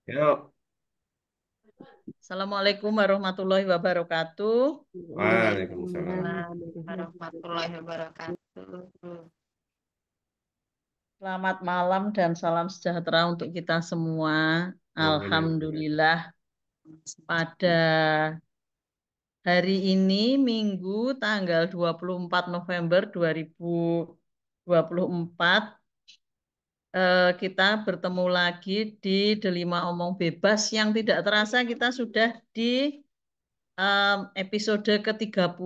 Yuk, Assalamualaikum warahmatullahi wabarakatuh. Waalaikumsalam. Waalaikumsalam warahmatullahi wabarakatuh. Selamat malam dan salam sejahtera untuk kita semua. Alhamdulillah. Alhamdulillah pada hari ini Minggu tanggal 24 November 2024 kita bertemu lagi di Delima Omong Bebas yang tidak terasa kita sudah di episode ke-30.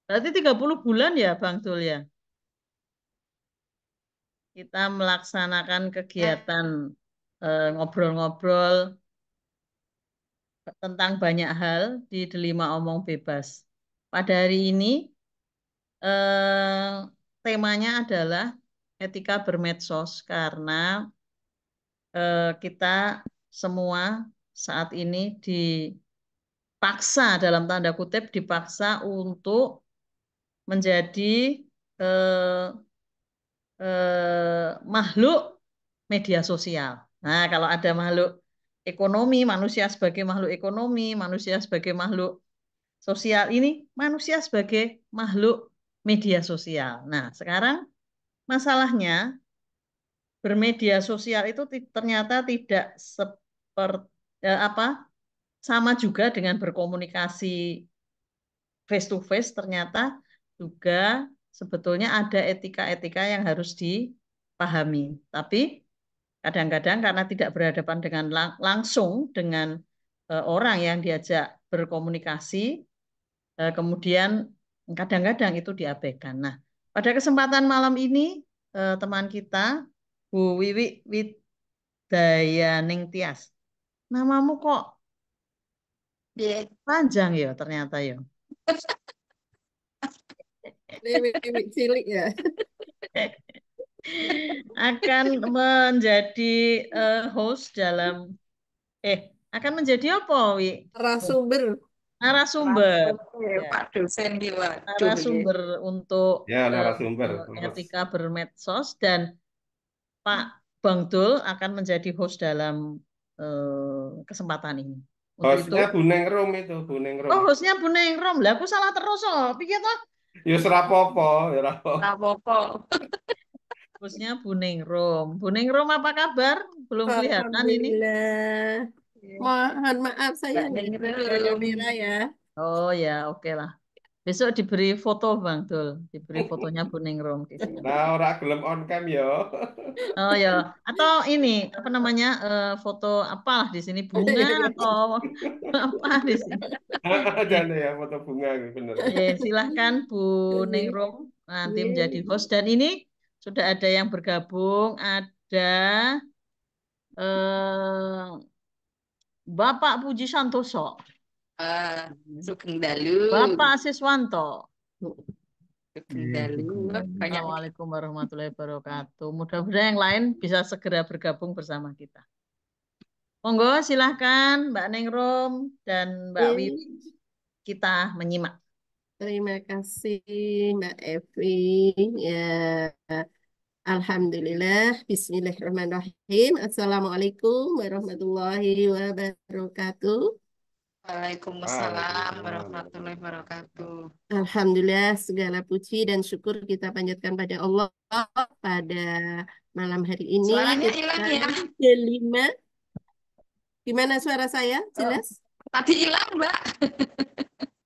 Berarti 30 bulan ya Bang Tul ya. Kita melaksanakan kegiatan ngobrol-ngobrol tentang banyak hal di Delima Omong Bebas. Pada hari ini eh, temanya adalah etika bermedsos karena kita semua saat ini dipaksa dalam tanda kutip dipaksa untuk menjadi eh, makhluk media sosial. Nah, kalau ada makhluk ekonomi, manusia sebagai makhluk ekonomi, manusia sebagai makhluk sosial ini, manusia sebagai makhluk media sosial. Nah, sekarang masalahnya bermedia sosial itu ternyata tidak seperti apa sama juga dengan berkomunikasi face to face, ternyata juga sebetulnya ada etika-etika yang harus dipahami. Tapi kadang-kadang karena tidak berhadapan dengan langsung dengan orang yang diajak berkomunikasi, kemudian kadang-kadang itu diabaikan. Nah, pada kesempatan malam ini teman kita Bu Wiwi Widayaning Tias, namamu kok Dia panjang ya ternyata ya. Dewi cilik ya. Akan menjadi host dalam akan menjadi apa Wi? Narasumber, Narasumber. narasumber Ya, Pak dosen di waduh ya. narasumber untuk Ya, narasumber. Terus. etika bermedsos dan Pak Bang Dul akan menjadi host dalam kesempatan ini. Untuk itu, Hostnya Bu Nengrum itu, Bu Nengrum. oh hostnya Bu Nengrom, lah aku salah terus oh, pikir toh Ya serapopo, ya rapo. Rapopo. hostnya Bu Nengrom. Bu Nengrom apa kabar? Belum kelihatan ini. Alhamdulillah. Mohon maaf saya Mbak nggak ada di Ningrum. kamera ya. Oh ya, oke lah. Besok diberi foto Bang Dul, diberi fotonya Bu Nengrom di sini. Nah, ora gelem on cam ya. Oh ya, atau ini apa namanya foto apalah di sini bunga atau apa di sini. Jangan ya foto bunga bener. Silahkan Bu Nengrum nanti menjadi host dan ini sudah ada yang bergabung, ada eh, Bapak Puji Santoso, Ah, Sugeng Dalu. Bapak Siswanto. Sugeng Dalu. Banyak Assalamualaikum warahmatullahi wabarakatuh. Mudah-mudahan yang lain bisa segera bergabung bersama kita. Monggo silahkan Mbak Nengrum dan Mbak nih. Wiwi kita menyimak. Terima kasih Mbak Evi. Ya, Alhamdulillah. Bismillahirrahmanirrahim. Assalamualaikum warahmatullahi wabarakatuh. Waalaikumsalam Waalaikumsalam. warahmatullahi wabarakatuh. Alhamdulillah segala puji dan syukur kita panjatkan pada Allah pada malam hari ini. Suaranya hilang ya. Kelima. Gimana suara saya? Jelas? Tadi hilang, Mbak.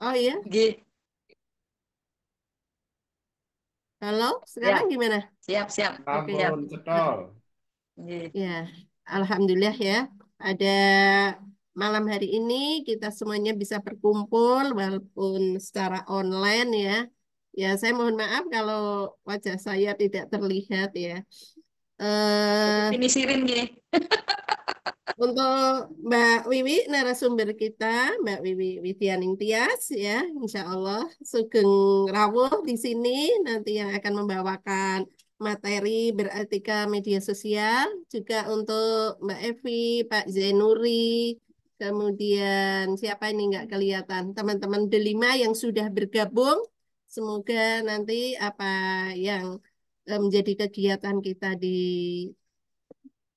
Oh iya? G. Halo, sekarang Ya, gimana? Siap, siap. Oke, ya. Ampun, cetol. Ya, Alhamdulillah ya. Ada malam hari ini kita semuanya bisa berkumpul walaupun secara online ya. Ya, saya mohon maaf kalau wajah saya tidak terlihat ya. Ini sirin ya. Untuk Mbak Wiwi, narasumber kita, Mbak Wiwi Widianing Tias ya, Insya Allah Sugeng Rawuh di sini nanti yang akan membawakan materi beretika media sosial, juga untuk Mbak Evi, Pak Zainuri, kemudian siapa ini nggak kelihatan, teman-teman Delima yang sudah bergabung, semoga nanti apa yang menjadi kegiatan kita di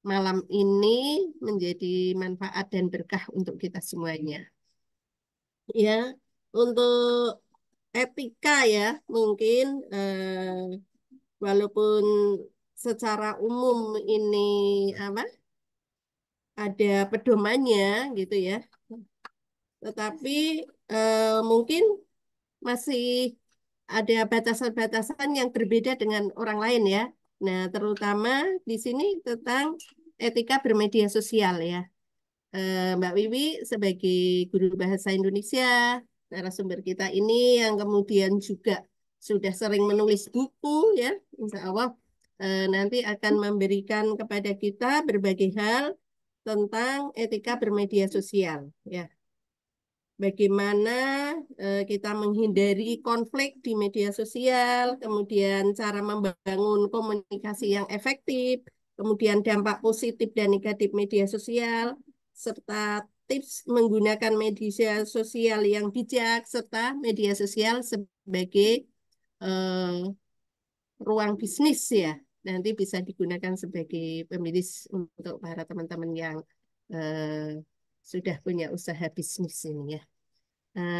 malam ini menjadi manfaat dan berkah untuk kita semuanya. Ya, untuk etika ya, mungkin walaupun secara umum ini apa ada pedomannya gitu ya, tetapi mungkin masih ada batasan-batasan yang berbeda dengan orang lain ya. Nah, terutama di sini tentang etika bermedia sosial ya. Mbak Wiwi sebagai guru bahasa Indonesia, narasumber kita ini yang kemudian juga sudah sering menulis buku ya, Insya Allah nanti akan memberikan kepada kita berbagai hal tentang etika bermedia sosial ya. Bagaimana kita menghindari konflik di media sosial, kemudian cara membangun komunikasi yang efektif, kemudian dampak positif dan negatif media sosial, serta tips menggunakan media sosial yang bijak, serta media sosial sebagai eh, ruang bisnis ya. Nanti bisa digunakan sebagai pemilis untuk para teman-teman yang eh, sudah punya usaha bisnis ini ya.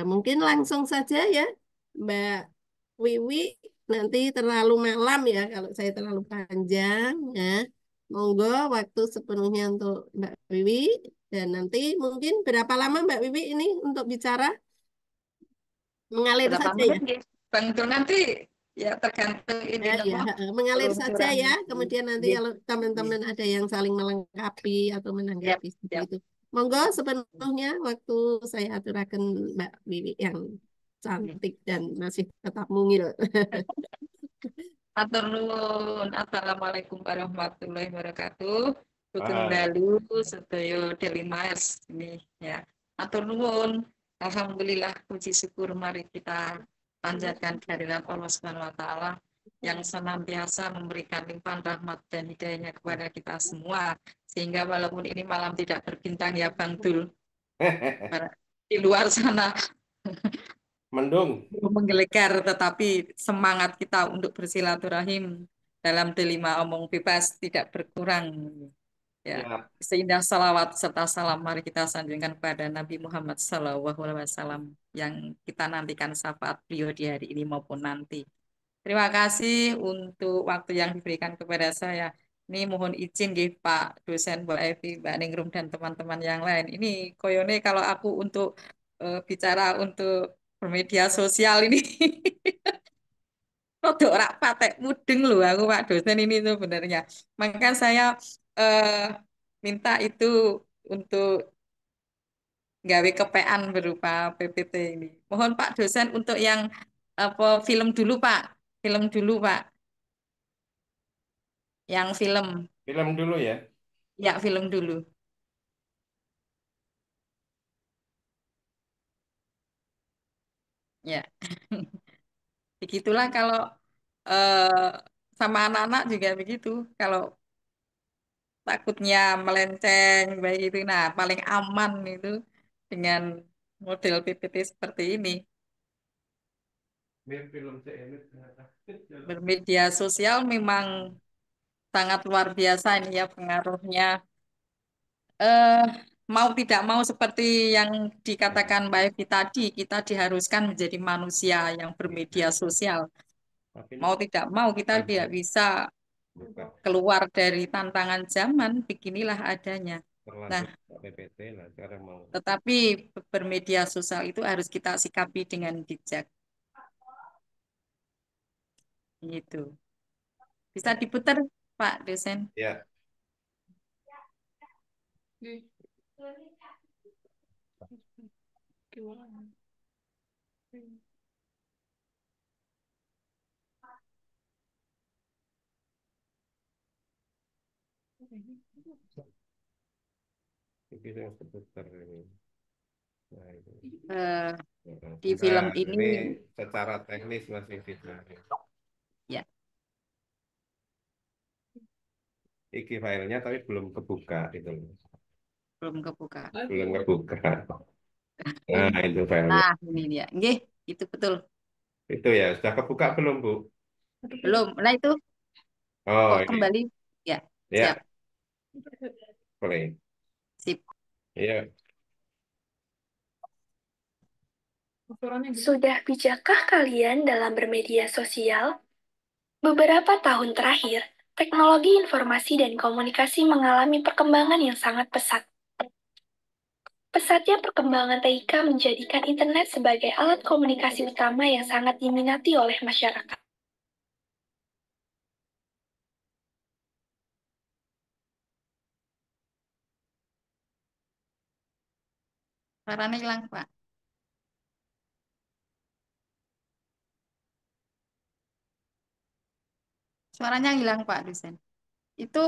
Mungkin langsung saja ya, Mbak Wiwi. Nanti terlalu malam ya kalau saya terlalu panjang ya. Monggo waktu sepenuhnya untuk Mbak Wiwi. Dan nanti mungkin berapa lama Mbak Wiwi ini untuk bicara? Mengalir Berapa saja ya. menit nggih? Bang Dul nanti ya tergantung ini Ya, ya, apa mengalir saja peluncuran. ya. Kemudian nanti Nggih, kalau nggih. teman-teman ada yang saling melengkapi atau Siap, menanggapi seperti siap. itu. Monggo sepenuhnya waktu saya aturakan Mbak Wiwi yang Nggih. cantik dan masih tetap mungil. Matur nuwun. Assalamualaikum warahmatullahi wabarakatuh. Sugeng Ah, dalu sedaya Delimas ini ya. Matur nuwun. Alhamdulillah puji syukur mari kita panjatkan kehadirat Allah Subhanahu wa taala yang senantiasa memberikan limpahan rahmat dan hidayahnya kepada kita semua sehingga walaupun ini malam tidak berbintang ya Bang Dul di luar sana mendung. belum menggelegar, tetapi semangat kita untuk bersilaturahim dalam delima omong bebas tidak berkurang. Ya, Ya, seindah salawat serta salam mari kita sanjungkan pada Nabi Muhammad SAW yang kita nantikan syafaat beliau di hari ini maupun nanti. Terima kasih untuk waktu yang diberikan kepada saya. Ini mohon izin nggih Pak dosen, Mbak Evi, Mbak Ningrum dan teman-teman yang lain. Ini koyone kalau aku untuk bicara untuk bermedia sosial ini rada ora patek mudeng loh aku Pak dosen ini sebenarnya. Maka saya eh, minta itu untuk gawe kepean berupa PPT ini. Mohon Pak dosen untuk yang apa film dulu Pak. Film dulu Pak. Yang film. film dulu ya. Ya, film dulu. Ya. Begitulah kalau eh, sama anak-anak juga begitu. Kalau takutnya melenceng baik itu, nah paling aman itu dengan model PPT seperti ini. Biar film saya Bermedia sosial memang sangat luar biasa ini ya pengaruhnya. Eh, mau tidak mau seperti yang dikatakan Mbak Evi tadi, kita diharuskan menjadi manusia yang bermedia sosial. Tapi ini Mau tidak mau kita tidak panjang, bisa bukan keluar dari tantangan zaman, beginilah adanya. Nah, terlanjur PPT lah. Sekarang mau. tetapi bermedia sosial itu harus kita sikapi dengan bijak. Gitu. Bisa diputar, Pak dosen. Ya, ini yang seputar ini. Nah, itu. Eh, di Nah, film ini, ini secara teknis masih bisa. ya Iki filenya tapi belum kebuka itu loh. belum kebuka. Belum kebuka. Nah, itu filenya. Nah, ini dia. Nggih, itu betul. Itu ya, sudah kebuka belum, Bu? Belum. Nah, itu Oh, kok ini. kembali? Ya, siap. Ya, Boleh. Sip. Iya. Sudah bijakkah kalian dalam bermedia sosial? Beberapa tahun terakhir, teknologi informasi dan komunikasi mengalami perkembangan yang sangat pesat. Pesatnya perkembangan TIK menjadikan internet sebagai alat komunikasi utama yang sangat diminati oleh masyarakat. Suaranya hilang, Pak. Suaranya hilang, Pak dosen. Itu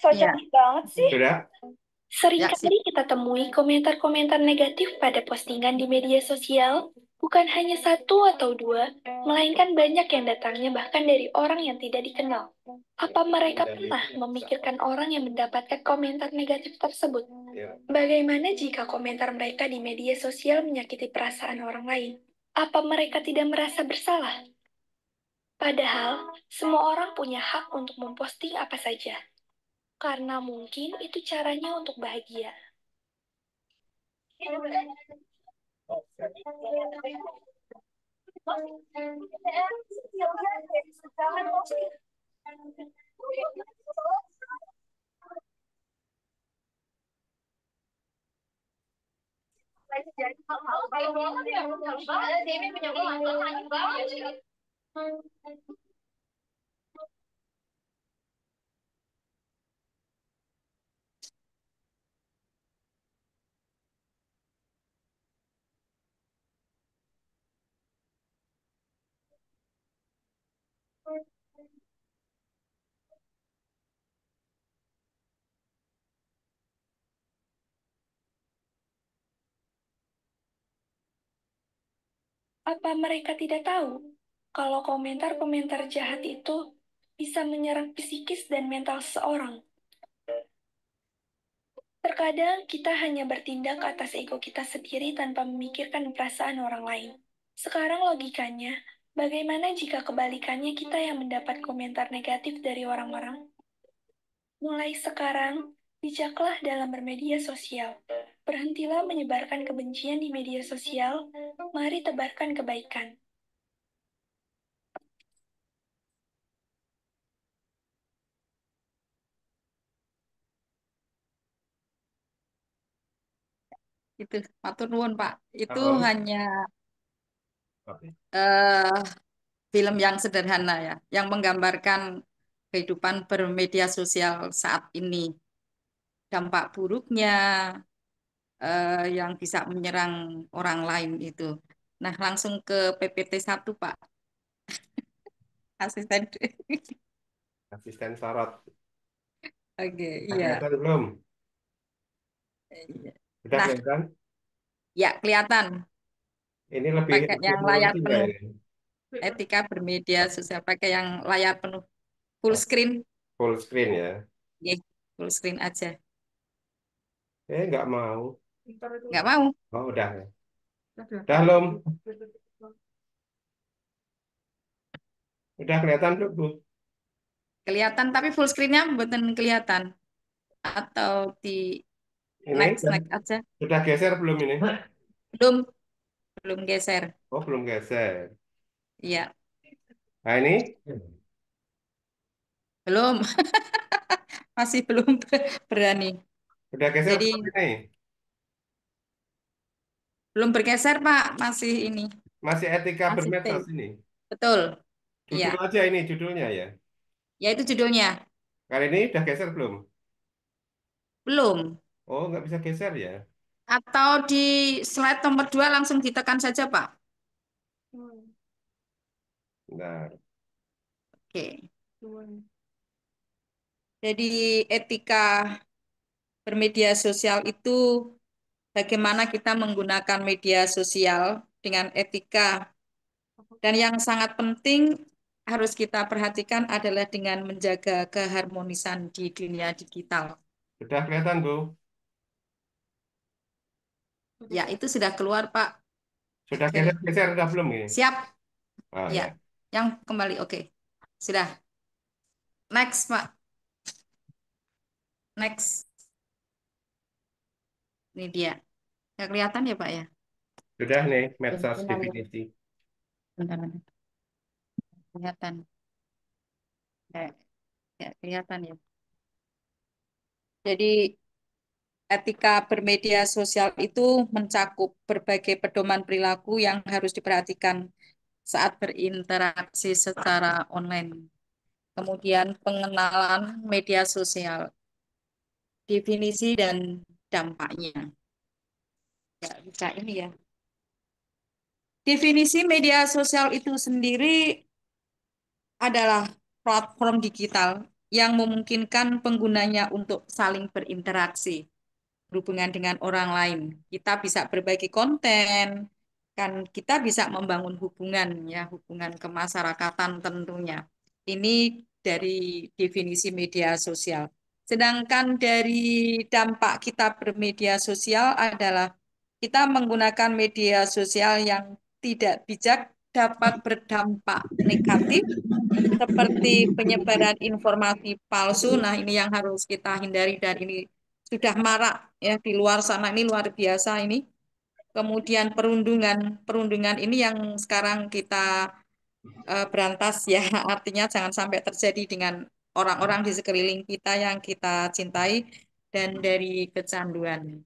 So ya, cantik banget sih. Sudah? ya sip. Seringkali kita temui komentar-komentar negatif pada postingan di media sosial, bukan hanya satu atau dua, melainkan banyak yang datangnya bahkan dari orang yang tidak dikenal. Apa mereka pernah memikirkan orang yang mendapatkan komentar negatif tersebut? Iya. Bagaimana jika komentar mereka di media sosial menyakiti perasaan orang lain? Apa mereka tidak merasa bersalah? Padahal, semua orang punya hak untuk memposting apa saja. Karena mungkin itu caranya untuk bahagia. Apa mereka tidak tahu kalau komentar-komentar jahat itu bisa menyerang psikis dan mental seseorang? Terkadang kita hanya bertindak atas ego kita sendiri tanpa memikirkan perasaan orang lain. Sekarang logikanya, bagaimana jika kebalikannya kita yang mendapat komentar negatif dari orang-orang? Mulai sekarang, bijaklah dalam bermedia sosial. Berhentilah menyebarkan kebencian di media sosial, mari tebarkan kebaikan. Itu matur nuwun, Pak. Itu Halo. hanya Oke. eh, film yang sederhana ya, yang menggambarkan kehidupan bermedia sosial saat ini, dampak buruknya yang bisa menyerang orang lain itu. Nah, langsung ke PPT 1, Pak. Asisten. Asisten sorot. Oke, Sudah iya. kelihatan belum? Iya. Sudah Nah, kelihatan? ya kelihatan Ini lebih pakai yang layar teknologi nggak penuh ini? etika bermedia sosial, pakai yang layar penuh full screen. Full screen ya? Oke, full screen aja. Nggak mau. Nggak mau. Oh, udah. Udah belum? Udah kelihatan belum, Bu? Kelihatan tapi full screen-nya buatan kelihatan. Atau di Ini next next aja. sudah geser belum ini? Belum, belum geser. Oh, belum geser. Iya, Nah, ini belum. Masih belum berani. udah geser Jadi belum ini? belum bergeser, Pak. Masih ini. Masih etika Masih stay. bermedsos ini. Betul. Iya. Judul aja ini judulnya ya. Ya itu judulnya. Kali ini udah geser belum? Belum. Oh, nggak bisa geser ya? Atau di slide nomor 2 langsung ditekan saja, Pak. Nah, Oke. Jadi etika bermedia sosial itu bagaimana kita menggunakan media sosial dengan etika. Dan yang sangat penting harus kita perhatikan adalah dengan menjaga keharmonisan di dunia digital. sudah kelihatan, Bu? Ya, itu sudah keluar, Pak. Sudah Oke. geser-geser, udah belum ini? Siap. Oh, Ya. ya. Yang kembali, oke. Sudah. Next, Pak. Next. Ini dia. Nggak kelihatan ya, Pak ya? Sudah nih, medsos Bentar, definisi. bentar. Kelihatan. Nggak kelihatan ya. Jadi etika bermedia sosial itu mencakup berbagai pedoman perilaku yang harus diperhatikan saat berinteraksi secara online. Kemudian pengenalan media sosial, definisi dan dampaknya. Ya, bisa ini ya. Definisi media sosial itu sendiri adalah platform digital yang memungkinkan penggunanya untuk saling berinteraksi, berhubungan dengan orang lain. Kita bisa berbagi konten, kan kita bisa membangun hubungan ya, hubungan kemasyarakatan tentunya. Ini dari definisi media sosial. Sedangkan dari dampak kita bermedia sosial adalah kita menggunakan media sosial yang tidak bijak dapat berdampak negatif seperti penyebaran informasi palsu. Nah, ini yang harus kita hindari dan ini sudah marak ya di luar sana, ini luar biasa ini. Kemudian perundungan ini yang sekarang kita berantas ya, artinya jangan sampai terjadi dengan orang-orang di sekeliling kita yang kita cintai dan dari kecanduan.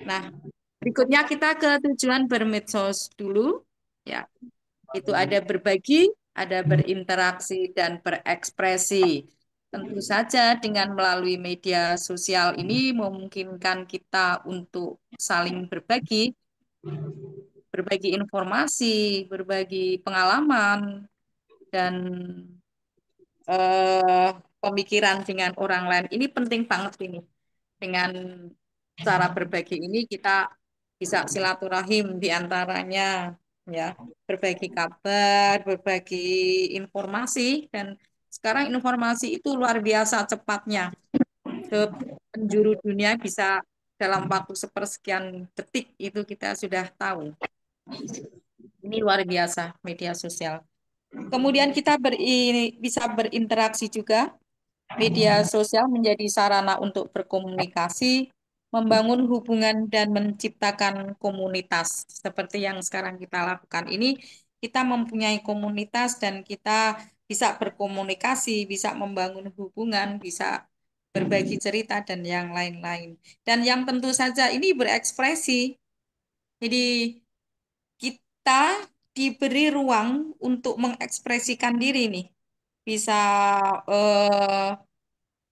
Nah, berikutnya kita ke tujuan bermedsos dulu ya. Itu ada berbagi, ada berinteraksi dan berekspresi. Tentu saja dengan melalui media sosial ini memungkinkan kita untuk saling berbagi informasi, berbagi pengalaman, dan eh, pemikiran dengan orang lain. Ini penting banget ini. Dengan cara berbagi ini kita bisa silaturahim di antaranya, ya, berbagi kabar, berbagi informasi, dan sekarang informasi itu luar biasa cepatnya. Ke penjuru dunia bisa dalam waktu sepersekian detik itu kita sudah tahu. Ini luar biasa media sosial. Kemudian kita bisa berinteraksi juga. Media sosial menjadi sarana untuk berkomunikasi, membangun hubungan dan menciptakan komunitas. Seperti yang sekarang kita lakukan ini, kita mempunyai komunitas dan kita bisa berkomunikasi, bisa membangun hubungan, bisa berbagi cerita dan yang lain-lain. Dan yang tentu saja ini berekspresi. Jadi kita diberi ruang untuk mengekspresikan diri nih. Bisa eh,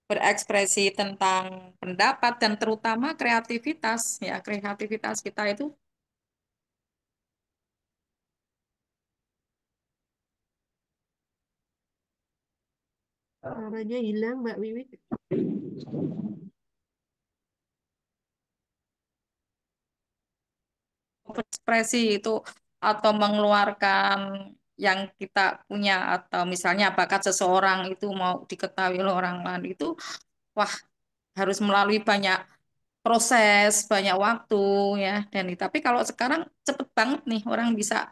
berekspresi tentang pendapat dan terutama kreativitas ya, kreativitas kita itu Suaranya hilang, Mbak Wiwi. berekspresi itu atau mengeluarkan yang kita punya atau misalnya bakat seseorang itu mau diketahui oleh orang lain itu wah harus melalui banyak proses, banyak waktu ya. Dan tapi kalau sekarang cepet banget nih orang bisa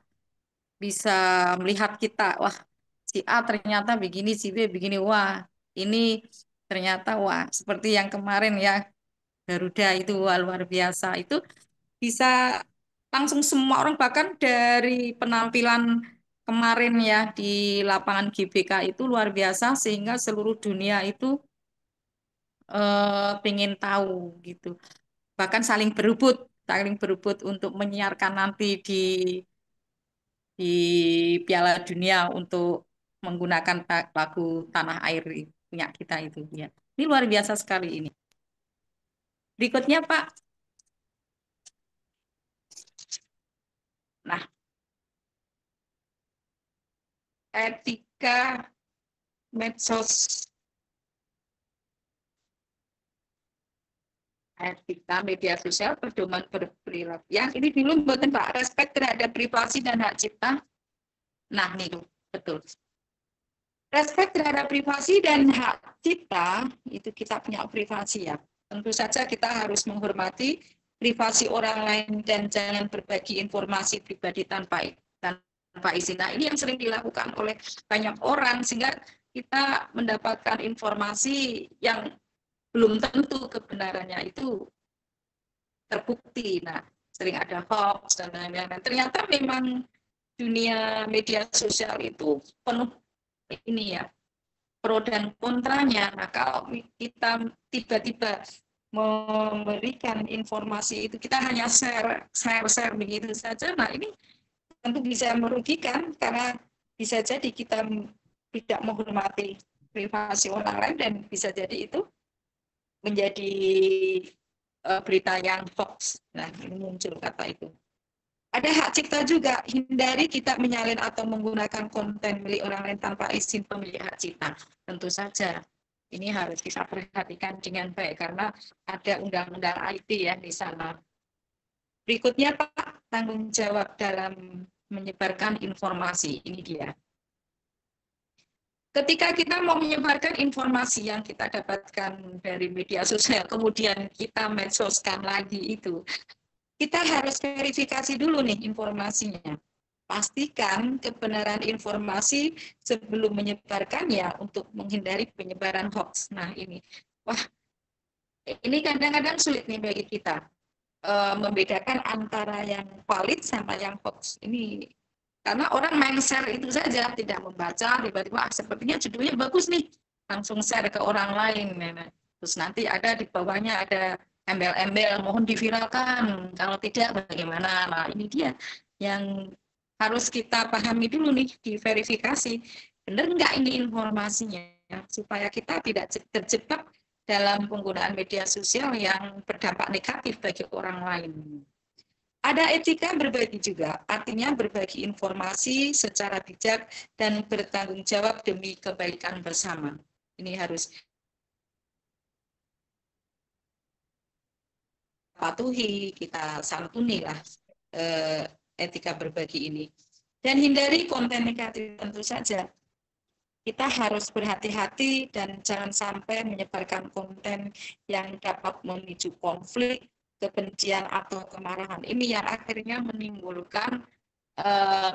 bisa melihat kita, wah si A ternyata begini, si B begini, wah ini ternyata wah seperti yang kemarin ya Garuda itu wah, luar biasa itu bisa langsung semua orang bahkan dari penampilan kemarin ya di lapangan GBK itu luar biasa sehingga seluruh dunia itu pengen tahu gitu bahkan saling berebut untuk menyiarkan nanti di Piala Dunia untuk menggunakan lagu Tanah Air punya kita itu ya. Ini luar biasa sekali ini. Berikutnya Pak. Nah, etika medsos. Etika media sosial pedoman berperilaku. Yang ini dulu mboten Pak, respek terhadap privasi dan hak cipta. Nah, nih betul. Respek terhadap privasi dan hak cipta, itu kita punya privasi ya. Tentu saja kita harus menghormati privasi orang lain dan jangan berbagi informasi pribadi tanpa izin. Nah, ini yang sering dilakukan oleh banyak orang sehingga kita mendapatkan informasi yang belum tentu kebenarannya itu terbukti. Nah, sering ada hoax dan lain-lain. Ternyata memang dunia media sosial itu penuh ini ya, pro dan kontranya. Nah, kalau kita tiba-tiba memberikan informasi itu, kita hanya share begitu saja. Nah, ini tentu bisa merugikan karena bisa jadi kita tidak menghormati privasi orang lain dan bisa jadi itu menjadi berita yang hoax. Nah, ini muncul kata itu. Ada hak cipta juga, hindari kita menyalin atau menggunakan konten milik orang lain tanpa izin pemilik hak cipta. Tentu saja, ini harus kita perhatikan dengan baik karena ada undang-undang IT ya di sana. Berikutnya Pak, tanggung jawab dalam menyebarkan informasi. Ini dia. Ketika kita mau menyebarkan informasi yang kita dapatkan dari media sosial, kemudian kita medsoskan lagi itu, kita harus verifikasi dulu nih informasinya. Pastikan kebenaran informasi sebelum menyebarkannya untuk menghindari penyebaran hoax. Nah ini, wah ini kadang-kadang sulit nih bagi kita membedakan antara yang valid sama yang hoax. Ini karena orang main share itu saja, tidak membaca, tiba-tiba sepertinya judulnya bagus nih, langsung share ke orang lain. Terus nanti ada di bawahnya ada embel-embel mohon diviralkan, kalau tidak bagaimana. Nah ini dia yang harus kita pahami dulu nih, diverifikasi benar nggak ini informasinya, supaya kita tidak terjebak dalam penggunaan media sosial yang berdampak negatif bagi orang lain. Ada etika berbagi juga, artinya berbagi informasi secara bijak dan bertanggung jawab demi kebaikan bersama. Ini harus patuhi, kita santuni lah etika berbagi ini. Dan hindari konten negatif tentu saja. Kita harus berhati-hati dan jangan sampai menyebarkan konten yang dapat memicu konflik, kebencian atau kemarahan. Ini yang akhirnya menimbulkan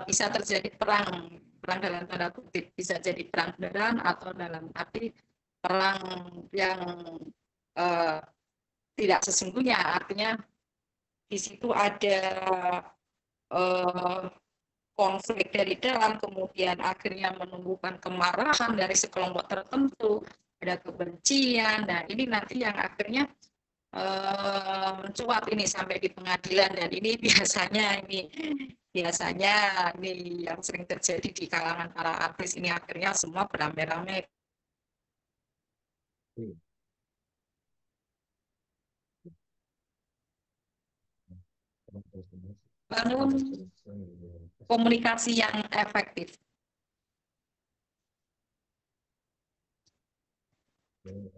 bisa terjadi perang dalam tanda kutip, bisa jadi perang beneran atau dalam arti perang yang tidak sesungguhnya, artinya di situ ada konflik dari dalam, kemudian akhirnya menumbuhkan kemarahan dari sekelompok tertentu, ada kebencian. Nah ini nanti yang akhirnya mencuat ini sampai di pengadilan, dan ini biasanya ini yang sering terjadi di kalangan para artis. Ini akhirnya semua beramai-ramai. Bangun komunikasi yang efektif.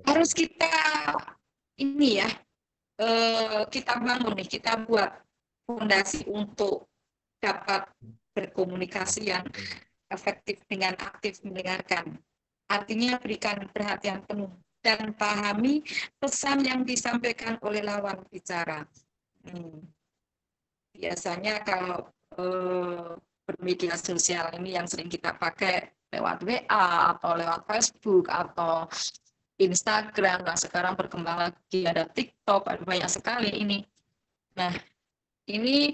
Harus kita ini ya, kita bangun nih, kita buat fondasi untuk dapat berkomunikasi yang efektif dengan aktif mendengarkan. Artinya berikan perhatian penuh dan pahami pesan yang disampaikan oleh lawan bicara. Biasanya kalau bermedia sosial ini yang sering kita pakai lewat WA atau lewat Facebook atau Instagram. Nah sekarang berkembang lagi ada TikTok, ada banyak sekali ini. Nah ini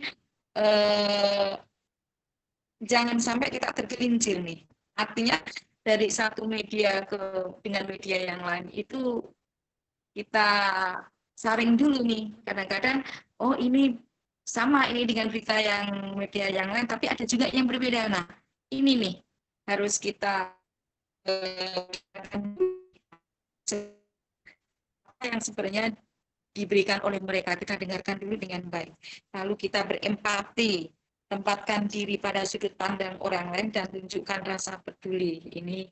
jangan sampai kita tergelincir nih. Artinya dari satu media dengan media yang lain itu kita saring dulu nih. Kadang-kadang oh ini sama ini dengan berita yang media yang lain, tapi ada juga yang berbeda. Nah ini nih harus kita yang sebenarnya diberikan oleh mereka, kita dengarkan dulu dengan baik. Lalu kita berempati, tempatkan diri pada sudut pandang orang lain dan tunjukkan rasa peduli. Ini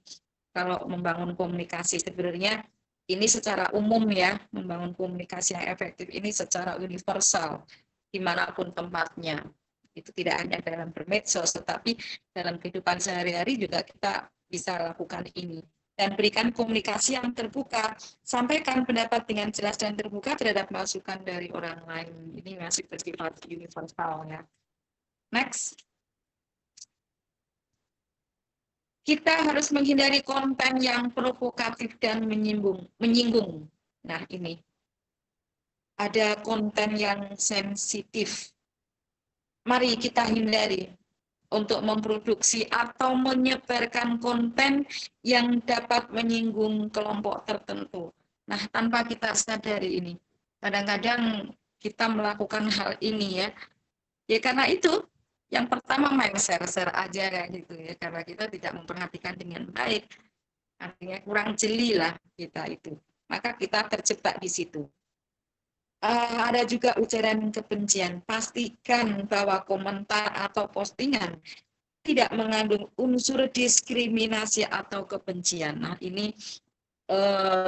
kalau membangun komunikasi sebenarnya ini secara umum ya, membangun komunikasi yang efektif ini secara universal dimanapun tempatnya. Itu tidak hanya dalam bermedsos, tetapi dalam kehidupan sehari-hari juga kita bisa lakukan ini. Dan berikan komunikasi yang terbuka, sampaikan pendapat dengan jelas dan terbuka terhadap masukan dari orang lain. Ini masih bersifat universal ya. Next. Kita harus menghindari konten yang provokatif dan menyinggung. Nah, ini ada konten yang sensitif. Mari kita hindari untuk memproduksi atau menyebarkan konten yang dapat menyinggung kelompok tertentu. Nah, tanpa kita sadari ini, kadang-kadang kita melakukan hal ini ya. Ya karena itu, yang pertama main share-share aja kayak gitu ya, karena kita tidak memperhatikan dengan baik. Artinya kurang jeli lah kita itu. Maka kita terjebak di situ. Ada juga ujaran kebencian. Pastikan bahwa komentar atau postingan tidak mengandung unsur diskriminasi atau kebencian. Nah, ini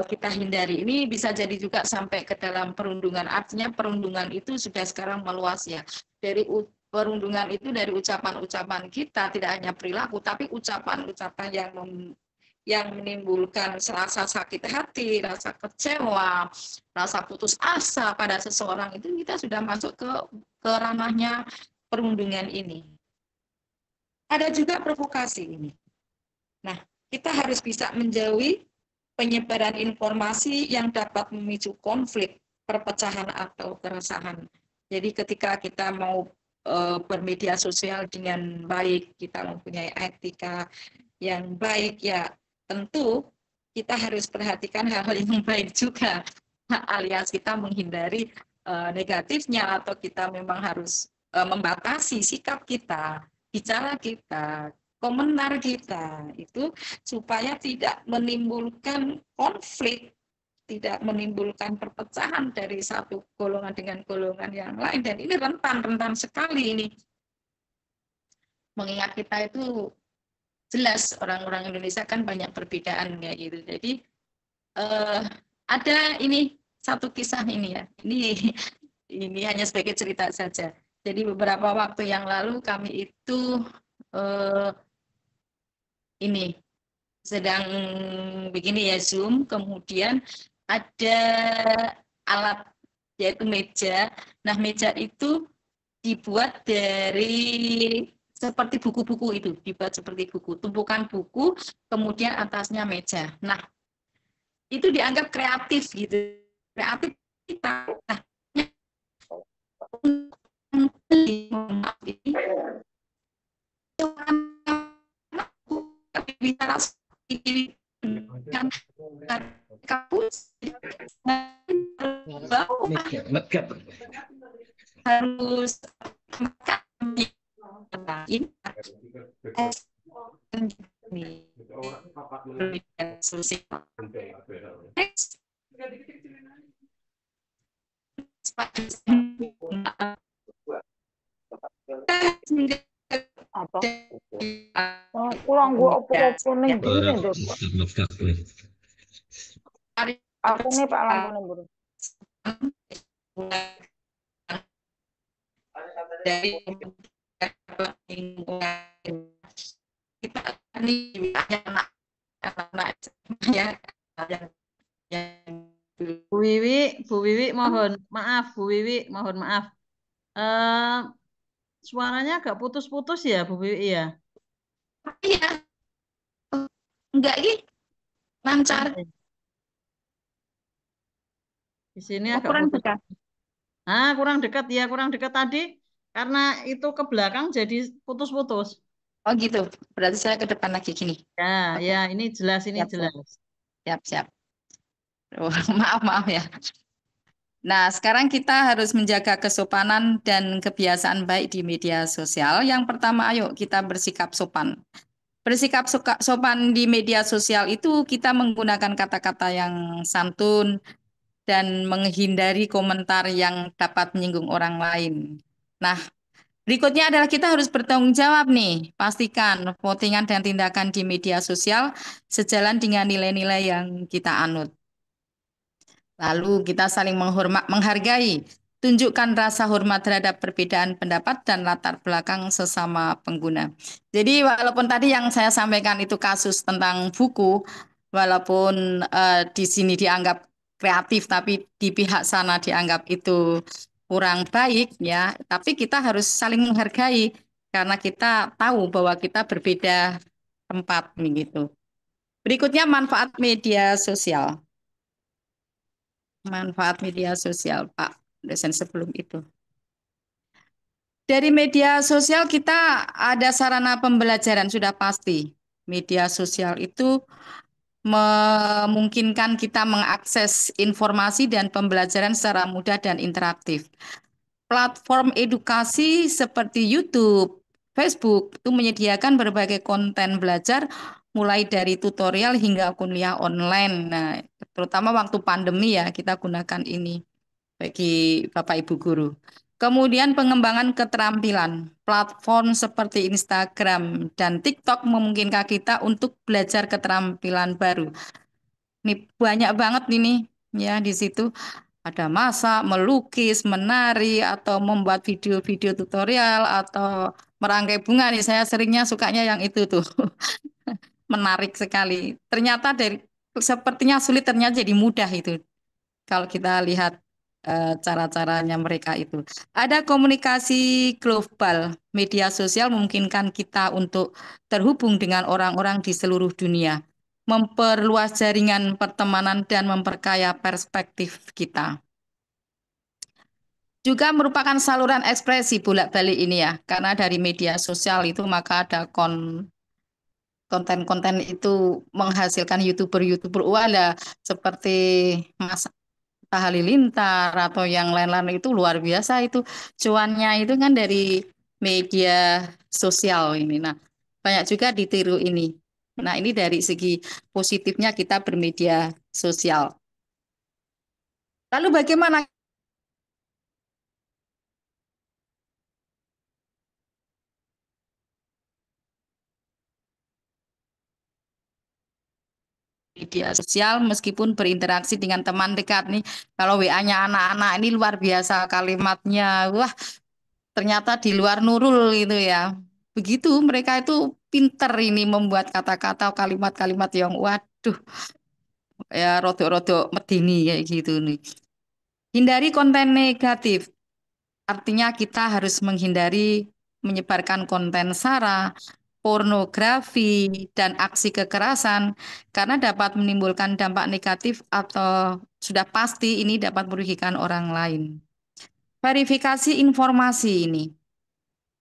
kita hindari. Ini bisa jadi juga sampai ke dalam perundungan. Artinya perundungan itu sudah sekarang meluas ya. Dari perundungan itu dari ucapan-ucapan kita, tidak hanya perilaku, tapi ucapan-ucapan yang menimbulkan rasa sakit hati, rasa kecewa, rasa putus asa pada seseorang, itu kita sudah masuk ke ranahnya perundungan ini. Ada juga provokasi ini. Nah, kita harus bisa menjauhi penyebaran informasi yang dapat memicu konflik, perpecahan atau keresahan. Jadi ketika kita mau bermedia sosial dengan baik, kita mempunyai etika yang baik, ya tentu kita harus perhatikan hal-hal yang baik juga, alias kita menghindari negatifnya, atau kita memang harus membatasi sikap kita, bicara kita, komentar kita itu supaya tidak menimbulkan konflik, tidak menimbulkan perpecahan dari satu golongan dengan golongan yang lain. Dan ini rentan sekali ini. Mengingat kita itu jelas orang-orang Indonesia kan banyak perbedaan kayak gitu. Jadi ada ini satu kisah ini ya. Ini hanya sebagai cerita saja. Jadi beberapa waktu yang lalu kami itu ini sedang begini ya Zoom, kemudian ada alat yaitu meja. Nah, meja itu dibuat dari seperti buku-buku, itu dibuat seperti buku, tumpukan buku, kemudian atasnya meja. Nah, itu dianggap kreatif gitu, kreatif kita. Nah, bicara kan kampus harus apa? Kurang gua opo-opo ning buri nduk. Aku nih Pak lampu nembur. Dari kita ini anak-anak ya Bu Wiwi mohon maaf, Bu Wiwi mohon maaf. Suaranya agak putus-putus ya, Bu Wiwi ya? iya enggak gitu lancar. Di sini Oh, agak kurang putus. dekat. Kurang dekat ya, kurang dekat tadi. Karena itu ke belakang jadi putus-putus. Oh gitu, berarti saya ke depan lagi gini. Ya, Oke. ya ini jelas, ini Siap, jelas. Siap. Oh, maaf ya. Nah, sekarang kita harus menjaga kesopanan dan kebiasaan baik di media sosial. Yang pertama, ayo kita bersikap sopan. Bersikap sopan di media sosial itu kita menggunakan kata-kata yang santun dan menghindari komentar yang dapat menyinggung orang lain. Nah, berikutnya adalah kita harus bertanggung jawab nih. Pastikan postingan dan tindakan di media sosial sejalan dengan nilai-nilai yang kita anut. Lalu kita saling menghargai, tunjukkan rasa hormat terhadap perbedaan pendapat dan latar belakang sesama pengguna. Jadi walaupun tadi yang saya sampaikan itu kasus tentang buku, walaupun di sini dianggap kreatif, tapi di pihak sana dianggap itu kurang baik ya, tapi kita harus saling menghargai karena kita tahu bahwa kita berbeda tempat begitu. Berikutnya manfaat media sosial. manfaat media sosial, Pak dosen sebelum itu. Dari media sosial kita ada sarana pembelajaran sudah pasti. Media sosial itu memungkinkan kita mengakses informasi dan pembelajaran secara mudah dan interaktif. Platform edukasi seperti YouTube, Facebook itu menyediakan berbagai konten belajar mulai dari tutorial hingga kuliah online. Nah, terutama waktu pandemi ya kita gunakan ini bagi Bapak Ibu guru. Kemudian pengembangan keterampilan. Platform seperti Instagram dan TikTok memungkinkan kita untuk belajar keterampilan baru. Ini banyak banget ini ya di situ. Ada masak, melukis, menari, atau membuat video-video tutorial, atau merangkai bunga nih. Saya seringnya sukanya yang itu tuh. Menarik sekali. Ternyata sepertinya sulit, ternyata jadi mudah itu. Kalau kita lihat cara-caranya mereka itu. Ada komunikasi global. Media sosial memungkinkan kita untuk terhubung dengan orang-orang di seluruh dunia, memperluas jaringan pertemanan dan memperkaya perspektif kita. Juga merupakan saluran ekspresi bolak-balik ini ya, karena dari media sosial itu maka ada konten-konten itu menghasilkan YouTuber-YouTuber wala seperti Mas Halilintar atau yang lain-lain itu luar biasa itu cuannya itu kan dari media sosial ini. Nah, banyak juga ditiru ini. Nah, ini dari segi positifnya kita bermedia sosial. Lalu bagaimana media sosial meskipun berinteraksi dengan teman dekat nih. Kalau WA-nya anak-anak ini luar biasa kalimatnya. Wah, ternyata di luar nurul itu ya. Begitu mereka itu pinter ini membuat kata-kata kalimat-kalimat yang waduh ya rodok-rodok medeni kayak gitu nih. Hindari konten negatif. Artinya kita harus menghindari menyebarkan konten sara, pornografi, dan aksi kekerasan karena dapat menimbulkan dampak negatif atau sudah pasti ini dapat merugikan orang lain. Verifikasi informasi ini.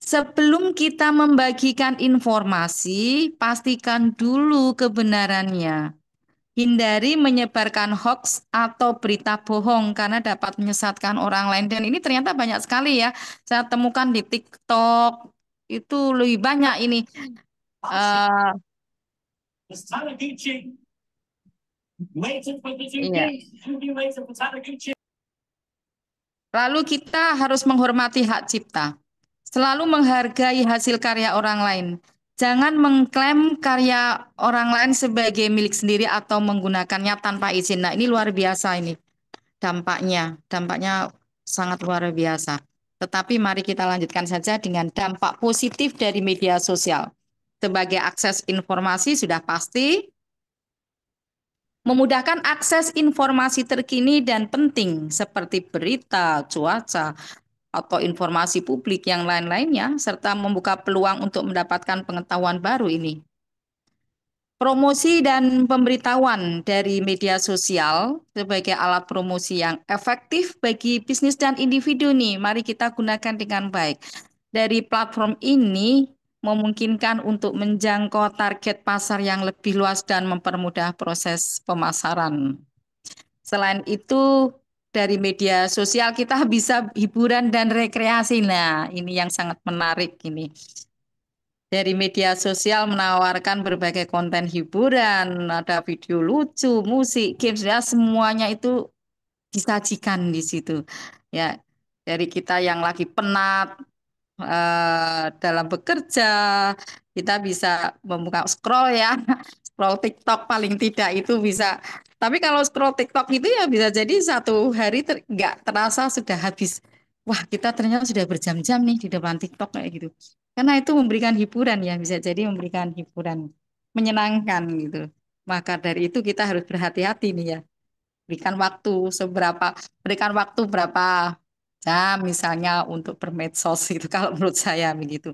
Sebelum kita membagikan informasi, pastikan dulu kebenarannya. Hindari menyebarkan hoax atau berita bohong karena dapat menyesatkan orang lain. Dan ini ternyata banyak sekali ya. Saya temukan di TikTok itu lebih banyak ini. Eh, iya. Lalu kita harus menghormati hak cipta. Selalu menghargai hasil karya orang lain. Jangan mengklaim karya orang lain sebagai milik sendiri atau menggunakannya tanpa izin. Nah, ini luar biasa ini dampaknya. Dampaknya sangat luar biasa. Tetapi mari kita lanjutkan saja dengan dampak positif dari media sosial. Sebagai akses informasi sudah pasti, memudahkan akses informasi terkini dan penting seperti berita, cuaca, atau informasi publik yang lain-lainnya, serta membuka peluang untuk mendapatkan pengetahuan baru ini. Promosi dan pemberitahuan dari media sosial sebagai alat promosi yang efektif bagi bisnis dan individu nih, mari kita gunakan dengan baik. Dari platform ini memungkinkan untuk menjangkau target pasar yang lebih luas dan mempermudah proses pemasaran. Selain itu, dari media sosial kita bisa hiburan dan rekreasi. Nah, ini yang sangat menarik ini. Dari media sosial menawarkan berbagai konten hiburan, ada video lucu, musik, games, ya semuanya itu disajikan di situ. Ya, dari kita yang lagi penat dalam bekerja, kita bisa membuka scroll ya, scroll TikTok paling tidak itu bisa. Tapi kalau scroll TikTok itu ya bisa jadi satu hari nggak terasa sudah habis. Wah, kita ternyata sudah berjam-jam nih di depan TikTok kayak gitu. Karena itu memberikan hiburan ya, bisa jadi memberikan hiburan, menyenangkan gitu. Maka dari itu kita harus berhati-hati nih ya. Berikan waktu berapa jam misalnya untuk bermedsos itu kalau menurut saya begitu.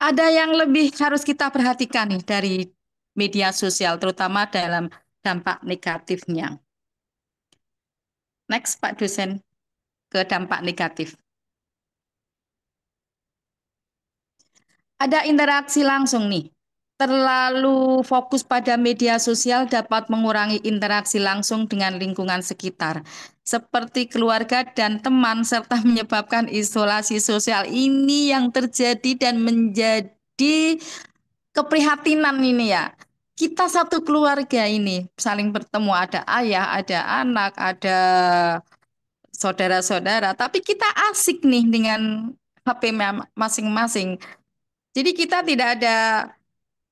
Ada yang lebih harus kita perhatikan nih dari media sosial terutama dalam dampak negatifnya. Next, Pak dosen, ke dampak negatif. Ada interaksi langsung nih. Terlalu fokus pada media sosial dapat mengurangi interaksi langsung dengan lingkungan sekitar, seperti keluarga dan teman, serta menyebabkan isolasi sosial. Ini yang terjadi dan menjadi keprihatinan ini ya. Kita satu keluarga ini saling bertemu, ada ayah, ada anak, ada saudara-saudara, tapi kita asik nih dengan HP masing-masing. Jadi kita tidak ada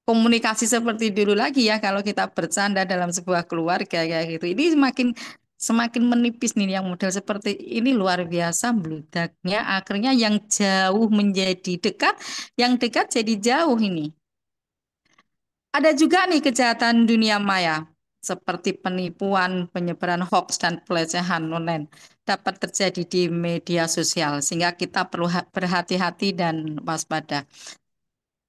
komunikasi seperti dulu lagi ya kalau kita bercanda dalam sebuah keluarga kayak gitu. Ini semakin menipis nih yang model seperti ini, luar biasa bludaknya. Akhirnya yang jauh menjadi dekat, yang dekat jadi jauh ini. Ada juga nih kejahatan dunia maya seperti penipuan, penyebaran hoax dan pelecehan online dapat terjadi di media sosial sehingga kita perlu berhati-hati dan waspada.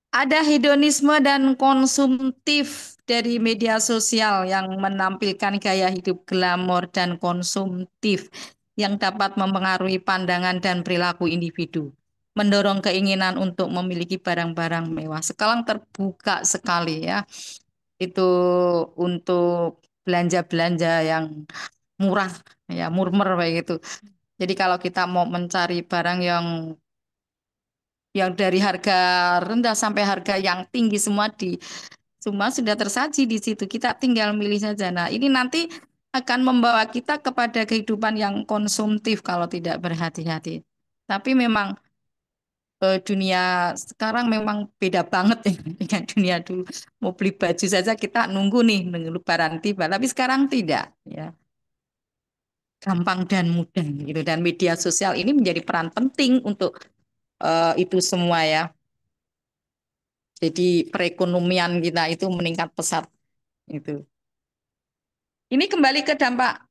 Ada hedonisme dan konsumtif dari media sosial yang menampilkan gaya hidup glamor dan konsumtif yang dapat mempengaruhi pandangan dan perilaku individu, mendorong keinginan untuk memiliki barang-barang mewah. Sekarang terbuka sekali ya, itu untuk belanja-belanja yang murah, ya murmer kayak gitu. Jadi kalau kita mau mencari barang yang dari harga rendah sampai harga yang tinggi semua sudah tersaji di situ. Kita tinggal milih saja. Nah, ini nanti akan membawa kita kepada kehidupan yang konsumtif kalau tidak berhati-hati. Tapi memang dunia sekarang memang beda banget ya dengan dunia dulu. Mau beli baju saja kita nunggu nih nunggu Lebaran tiba. Tapi sekarang tidak, ya. Gampang dan mudah gitu. Dan media sosial ini menjadi peran penting untuk itu semua ya. Jadi perekonomian kita itu meningkat pesat itu. Ini kembali ke dampak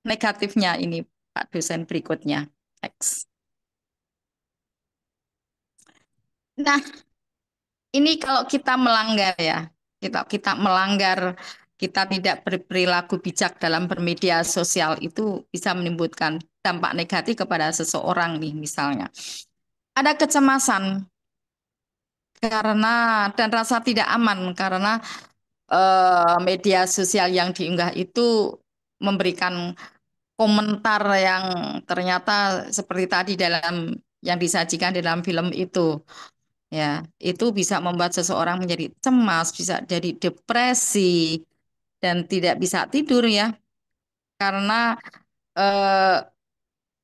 negatifnya ini Pak dosen berikutnya. Next. Nah, ini kalau kita melanggar ya, kita melanggar, kita tidak berperilaku bijak dalam bermedia sosial itu bisa menimbulkan dampak negatif kepada seseorang nih misalnya. Ada kecemasan karena dan rasa tidak aman karena media sosial yang diunggah itu memberikan komentar yang ternyata seperti tadi dalam yang disajikan di dalam film itu ya itu bisa membuat seseorang menjadi cemas, bisa jadi depresi dan tidak bisa tidur ya karena eh,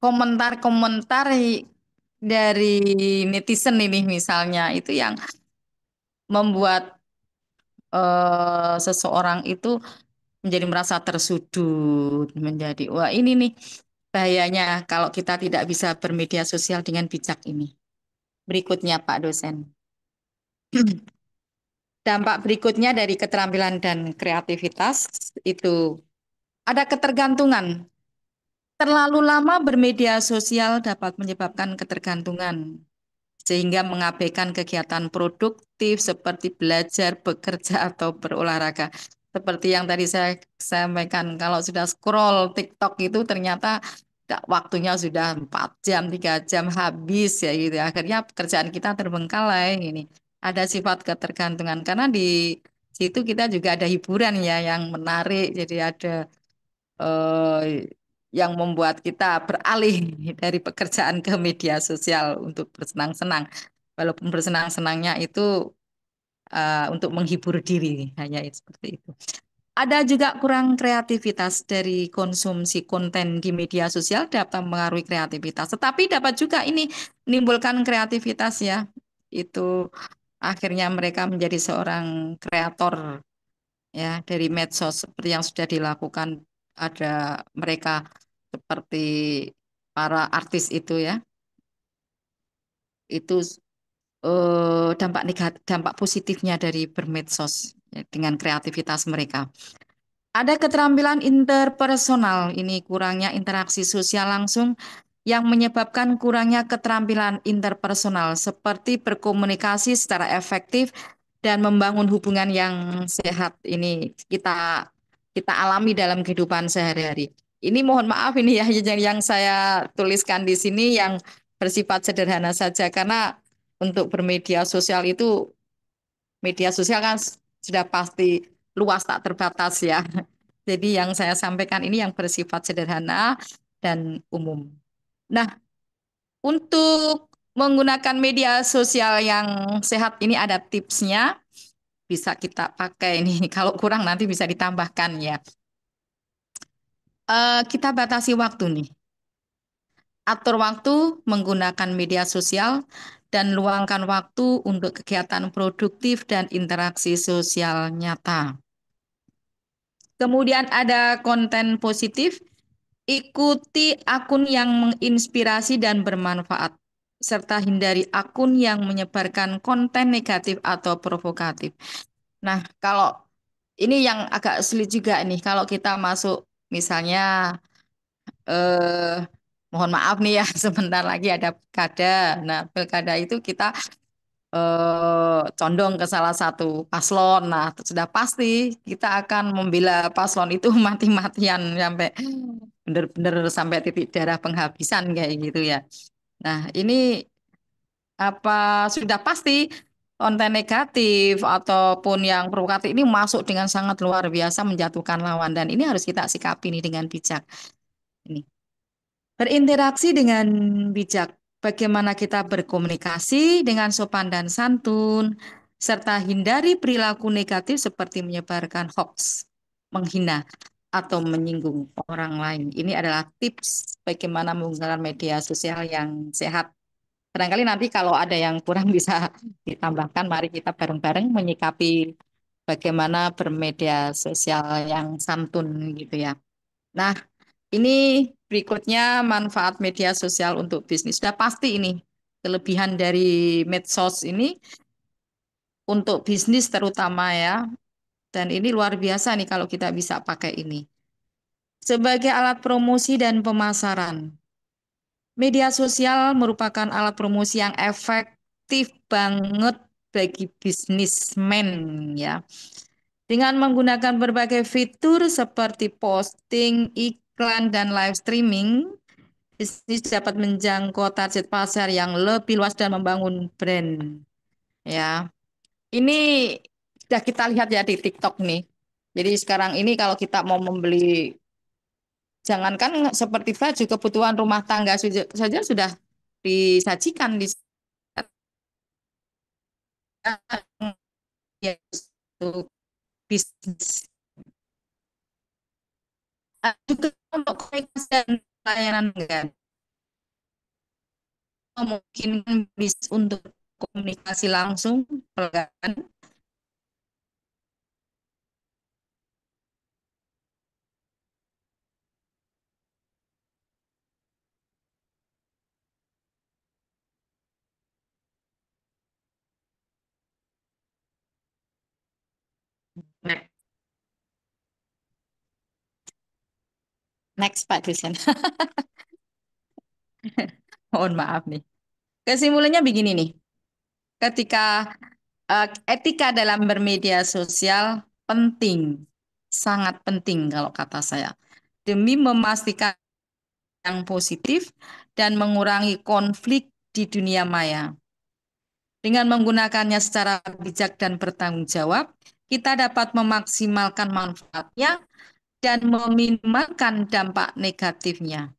komentar-komentar dari netizen ini misalnya itu yang membuat seseorang itu menjadi merasa tersudut, menjadi wah ini nih bahayanya kalau kita tidak bisa bermedia sosial dengan bijak ini. Berikutnya Pak dosen. Dampak berikutnya dari keterampilan dan kreativitas itu ada ketergantungan. Terlalu lama bermedia sosial dapat menyebabkan ketergantungan sehingga mengabaikan kegiatan produktif seperti belajar, bekerja, atau berolahraga. Seperti yang tadi saya sampaikan, kalau sudah scroll TikTok itu ternyata waktunya sudah 4 jam, 3 jam habis ya gitu. Akhirnya pekerjaan kita terbengkalai ini. Ada sifat ketergantungan karena di situ kita juga ada hiburan ya yang menarik. Jadi ada yang membuat kita beralih dari pekerjaan ke media sosial untuk bersenang-senang. Walaupun bersenang-senangnya itu untuk menghibur diri, hanya seperti itu. Ada juga kurang kreativitas dari konsumsi konten di media sosial dapat mengaruhi kreativitas. Tetapi dapat juga ini menimbulkan kreativitas ya. Itu akhirnya mereka menjadi seorang kreator ya dari medsos seperti yang sudah dilakukan ada mereka seperti para artis itu ya itu dampak negatif dampak positifnya dari bermedsos ya, dengan kreativitas mereka. Ada keterampilan interpersonal, ini kurangnya interaksi sosial langsung yang menyebabkan kurangnya keterampilan interpersonal seperti berkomunikasi secara efektif dan membangun hubungan yang sehat. Ini kita alami dalam kehidupan sehari-hari. Ini mohon maaf ini ya yang saya tuliskan di sini yang bersifat sederhana saja karena untuk bermedia sosial itu media sosial kan sudah pasti luas tak terbatas ya. Jadi yang saya sampaikan ini yang bersifat sederhana dan umum. Nah, untuk menggunakan media sosial yang sehat ini ada tipsnya, bisa kita pakai ini. Kalau kurang nanti bisa ditambahkan ya. Kita batasi waktu nih. Atur waktu menggunakan media sosial dan luangkan waktu untuk kegiatan produktif dan interaksi sosial nyata. Kemudian ada konten positif, ikuti akun yang menginspirasi dan bermanfaat, serta hindari akun yang menyebarkan konten negatif atau provokatif. Nah, kalau ini yang agak sulit juga nih, kalau kita masuk misalnya, eh, mohon maaf nih ya, sebentar lagi ada pilkada. Nah, pilkada itu kita condong ke salah satu paslon. Nah, sudah pasti kita akan membela paslon itu mati-matian sampai benar-benar sampai titik darah penghabisan kayak gitu ya. Nah, ini apa sudah pasti konten negatif ataupun yang provokatif ini masuk dengan sangat luar biasa menjatuhkan lawan dan ini harus kita sikapi ini dengan bijak. Ini berinteraksi dengan bijak. Bagaimana kita berkomunikasi dengan sopan dan santun, serta hindari perilaku negatif seperti menyebarkan hoax, menghina, atau menyinggung orang lain. Ini adalah tips bagaimana menggunakan media sosial yang sehat. Barangkali nanti kalau ada yang kurang bisa ditambahkan, mari kita bareng-bareng menyikapi bagaimana bermedia sosial yang santun gitu ya. Nah, ini berikutnya manfaat media sosial untuk bisnis. Sudah pasti ini kelebihan dari medsos ini untuk bisnis terutama ya. Dan ini luar biasa nih kalau kita bisa pakai ini. Sebagai alat promosi dan pemasaran. Media sosial merupakan alat promosi yang efektif banget bagi bisnismen ya. Dengan menggunakan berbagai fitur seperti posting, iklan, dan live streaming, bisnis dapat menjangkau target pasar yang lebih luas dan membangun brand. Ya, ini sudah kita lihat ya di TikTok nih. Jadi sekarang ini kalau kita mau membeli, jangankan seperti baju, kebutuhan rumah tangga saja sudah disajikan di ya, untuk bisnis. Juga untuk komunikasi dan layanan enggak. Memungkinkan bisnis untuk komunikasi langsung pelanggan. Next Pak Dosen. Mohon maaf nih. Kesimpulannya begini nih. Ketika etika dalam bermedia sosial penting, sangat penting kalau kata saya. Demi memastikan yang positif dan mengurangi konflik di dunia maya. Dengan menggunakannya secara bijak dan bertanggung jawab, kita dapat memaksimalkan manfaatnya dan meminimalkan dampak negatifnya.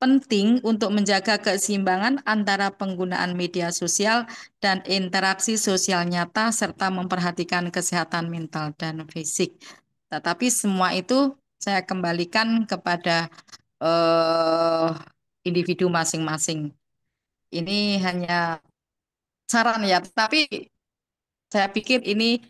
Penting untuk menjaga keseimbangan antara penggunaan media sosial dan interaksi sosial nyata serta memperhatikan kesehatan mental dan fisik. Tetapi semua itu saya kembalikan kepada eh, individu masing-masing. Ini hanya saran ya, tapi saya pikir ini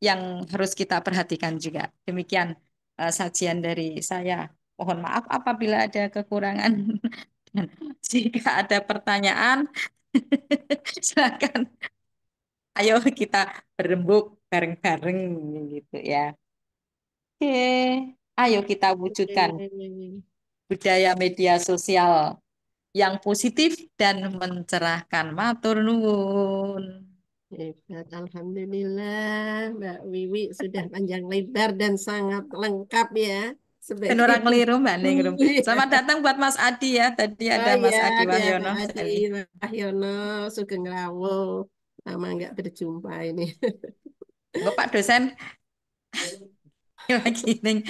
yang harus kita perhatikan juga. Demikian sajian dari saya. Mohon maaf apabila ada kekurangan. Dan jika ada pertanyaan, silakan. Ayo kita berembuk bareng-bareng gitu ya. Oke, ayo kita wujudkan budaya media sosial yang positif dan mencerahkan. Matur nuwun. Hebat, Alhamdulillah, Mbak Wiwi sudah panjang lebar dan sangat lengkap ya. sebagai Ben orang keliru Mbak Ningrum. Iya. Selamat datang buat Mas Adi ya. Tadi ada Oh Mas ya, Adi ada Wahyono. Pak Adi Wahyono, Sugeng Rawo. Lama nggak berjumpa ini. Enggak Pak dosen lagi ning.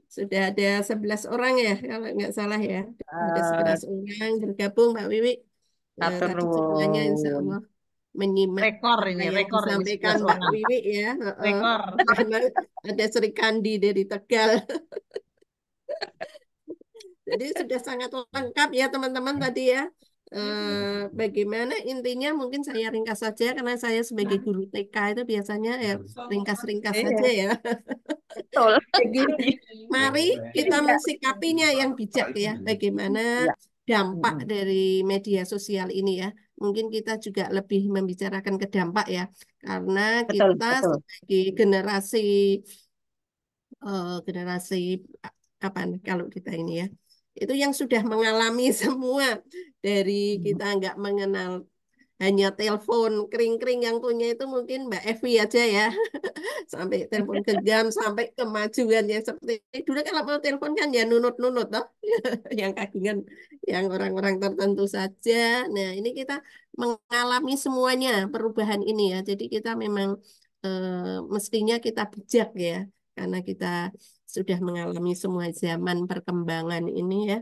Sudah ada 11 orang ya, kalau nggak salah ya. Ada Eh, 11 orang bergabung, Mbak Wiwi. Atur Tadi semuanya insya nuwun. Allah menyimak Rekor apa ini, yang rekor ini disampaikan 11 Mbak orang. Wiwi ya. Heeh. Rekor. Karena ada Sri Kandi dari Tegal. Jadi sudah sangat lengkap ya teman-teman tadi ya. Bagaimana intinya mungkin saya ringkas saja karena saya sebagai guru TK itu biasanya ya ringkas-ringkas saja Iya, ya. betul. Jadi mari kita mensikapinya yang bijak ya. Bagaimana Iya. dampak dari media sosial ini ya. Mungkin kita juga lebih membicarakan ke dampak ya. Karena Betul, kita betul. sebagai generasi apa nih kalau kita ini ya. Itu yang sudah mengalami semua dari kita nggak mengenal hanya telepon kering-kering yang punya itu mungkin Mbak Evi aja ya. Sampai telepon genggam sampai kemajuan yang seperti dulu kalau mau telepon kan ya nunut-nunut toh yang kagungan yang orang-orang tertentu saja. Nah, ini kita mengalami semuanya perubahan ini ya. Jadi kita memang mestinya kita bijak ya karena kita sudah mengalami semua zaman perkembangan ini ya.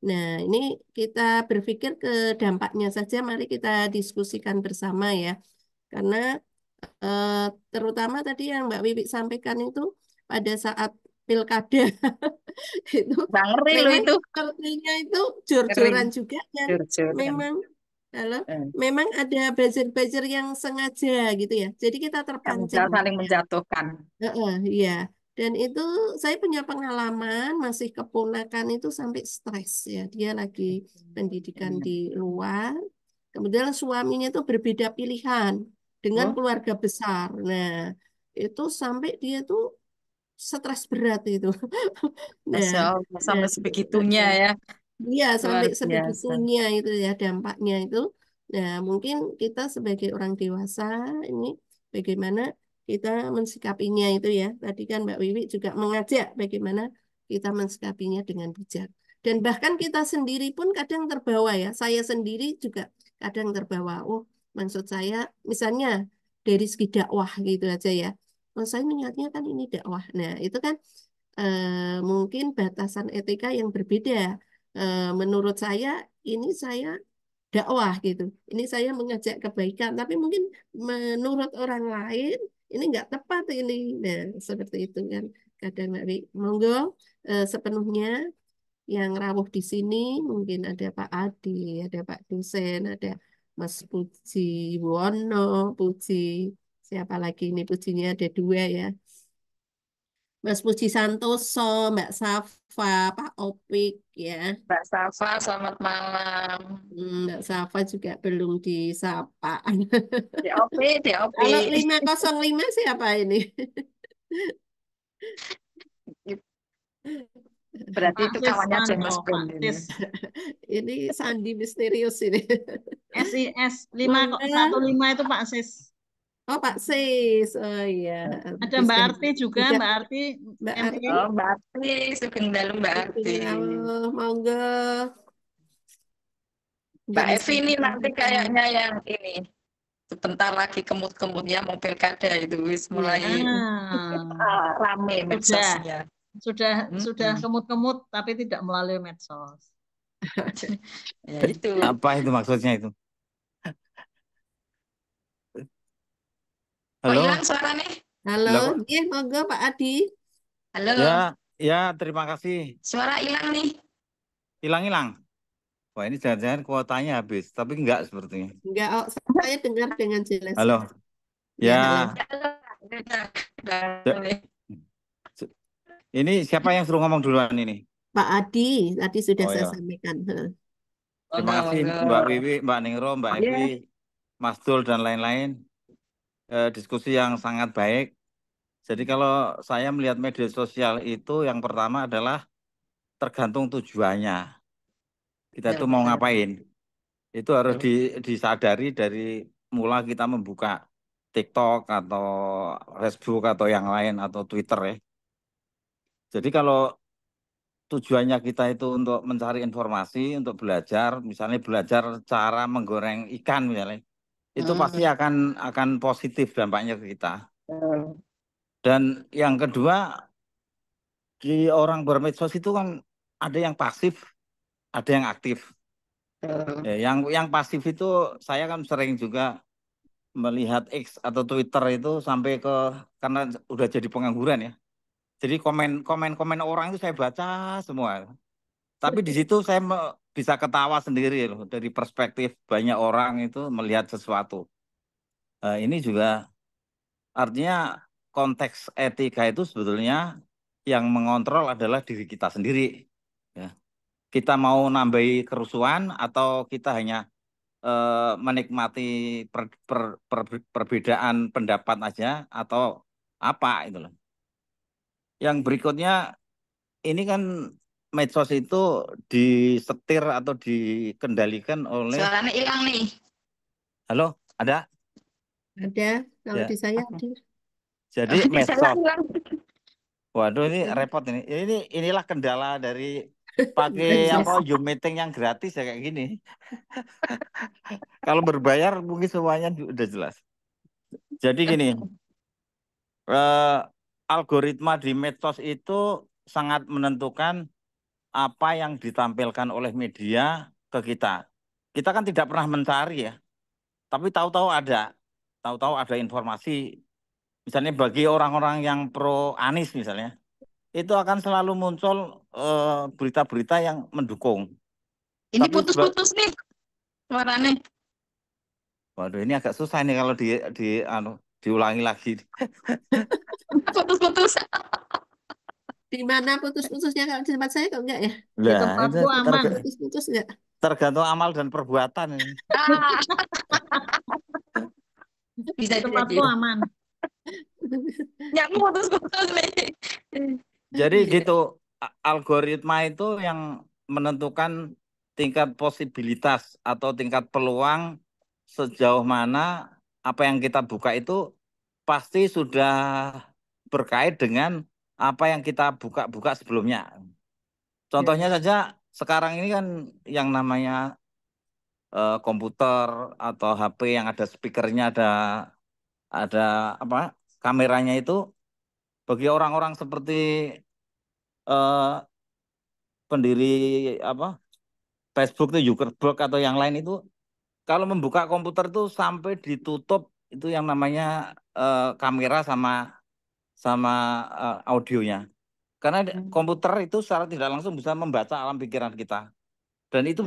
Nah, ini kita berpikir ke dampaknya saja, mari kita diskusikan bersama ya. Karena eh, terutama tadi yang Mbak Wiwi sampaikan itu pada saat pilkada itu Nggak ngeri loh memang itu. sepertinya itu Ngeri. jor-joran juga dan Jujur. memang kalau Eh, memang ada buzzer-buzzer yang sengaja gitu ya. Jadi kita terpancing. saling menjatuhkan. Iya. Dan itu saya punya pengalaman masih keponakan itu sampai stres ya. Dia lagi pendidikan di luar. Kemudian suaminya itu berbeda pilihan dengan Oh, keluarga besar. Nah, itu sampai dia tuh stres berat itu. Nah, Masya Allah, nah, sampai sebegitunya ya. iya, Luar sampai biasa. sebegitunya itu ya dampaknya itu. Nah, mungkin kita sebagai orang dewasa ini bagaimana kita mensikapinya itu ya. Tadi kan Mbak Wiwi juga mengajak bagaimana kita mensikapinya dengan bijak. Dan bahkan kita sendiri pun kadang terbawa ya. Saya sendiri juga kadang terbawa. Oh, maksud saya misalnya dari segi dakwah gitu aja ya. Oh, saya niatnya kan ini dakwah. Nah, itu kan mungkin batasan etika yang berbeda. Menurut saya ini saya dakwah gitu. Ini saya mengajak kebaikan, tapi mungkin menurut orang lain ini nggak tepat ini. Nah, seperti itu kan. Kadang Mbak Wi, monggo sepenuhnya yang rawuh di sini mungkin ada Pak Adi, ada Pak dosen, ada Mas Puji Wono, Puji siapa lagi ini Pujinya ada dua ya. Mas Puji Santoso, Mbak Safa, Pak Opik ya. Mbak Safa, selamat malam. Mbak Safa juga belum disapa. DOP, DOP. Kalau 505 siapa ini? Berarti Pak itu Sis kawannya James Wanto, Bond Pak ini. Sis. Ini Sandi misterius ini. SIS Monggo. 515 itu Pak Sis. Oh Pak Sis. Oh iya. Ada Bisa Mbak Arti juga, juga Mbak Arti Mbak MA. Arti. Oh, Mbak Arti, sugeng dalu Mbak Arti. Monggo. Untuk Mbak Evi ini disampaikan nanti kita. kayaknya yang ini. Sebentar lagi kemut-kemutnya mau pilkada itu wis Ya. mulai rame Sudah, medsosnya. sudah kemut-kemut tapi tidak melalui medsos. Ya itu. Apa itu maksudnya itu? Kok Halo? hilang suaranya? Halo, Lah, kok? iya monggo Pak Adi. Halo, Ya, terima kasih. suara hilang nih. Hilang-hilang. Wah, ini jangan-jangan kuotanya habis, tapi enggak sepertinya. Enggak, oh, saya dengar dengan jelas. Halo. Ya, Ya, halo. ini siapa yang suruh ngomong duluan ini? Pak Adi, tadi sudah Oh saya ya. sampaikan. Terima kasih Mbak Wiwi, Mbak Ningro, Mbak Iya. Evi, Mas Dul, dan lain-lain. Diskusi yang sangat baik. Jadi kalau saya melihat media sosial itu yang pertama adalah tergantung tujuannya. Kita Ya, itu mau betul. ngapain. Itu harus disadari dari mula kita membuka TikTok atau Facebook atau yang lain atau Twitter ya. Jadi kalau tujuannya kita itu untuk mencari informasi, untuk belajar, misalnya belajar cara menggoreng ikan misalnya, itu pasti akan positif dampaknya ke kita. Dan yang kedua, di orang bermedsos itu kan ada yang pasif, ada yang aktif. Ya, yang pasif itu saya kan sering juga melihat X atau Twitter itu sampai ke, karena udah jadi pengangguran ya. Jadi komen orang itu saya baca semua. Tapi di situ saya bisa ketawa sendiri loh dari perspektif banyak orang itu melihat sesuatu. Ini juga artinya konteks etika itu sebetulnya yang mengontrol adalah diri kita sendiri. Ya. Kita mau nambahi kerusuhan atau kita hanya menikmati perbedaan pendapat aja atau apa itu loh. Yang berikutnya ini kan medsos itu disetir atau dikendalikan oleh. Suaranya hilang nih. Halo, ada? Ada, kalau Ya. di saya ada. Jadi medsos. Waduh, ini repot ini. Inilah kendala dari pakai Zoom meeting yang gratis ya kayak gini. Kalau berbayar mungkin semuanya udah jelas. Jadi gini, algoritma di medsos itu sangat menentukan apa yang ditampilkan oleh media ke kita. Kita kan tidak pernah mencari ya, tapi tahu-tahu ada informasi. Misalnya bagi orang-orang yang pro Anies misalnya, itu akan selalu muncul berita-berita yang mendukung. Ini Tapi putus-putus nih suaranya. Waduh, ini agak susah nih kalau diulangi lagi. Putus-putus. Di mana putus-putusnya, kalau di tempat saya kok enggak ya? Di Lah, tempatku aman. Putus-putus enggak? tergantung amal dan perbuatan ini. Bisa Di tempatku aman. Yang putus-putus nih. Jadi gitu, algoritma itu yang menentukan tingkat posibilitas atau tingkat peluang sejauh mana apa yang kita buka itu pasti sudah berkait dengan apa yang kita buka sebelumnya. Contohnya saja sekarang ini kan yang namanya komputer atau HP yang ada speakernya, ada apa kameranya itu bagi orang-orang seperti pendiri apa Facebook itu Zuckerberg atau yang lain itu kalau membuka komputer itu sampai ditutup itu yang namanya kamera sama audionya. Karena komputer itu secara tidak langsung bisa membaca alam pikiran kita. Dan itu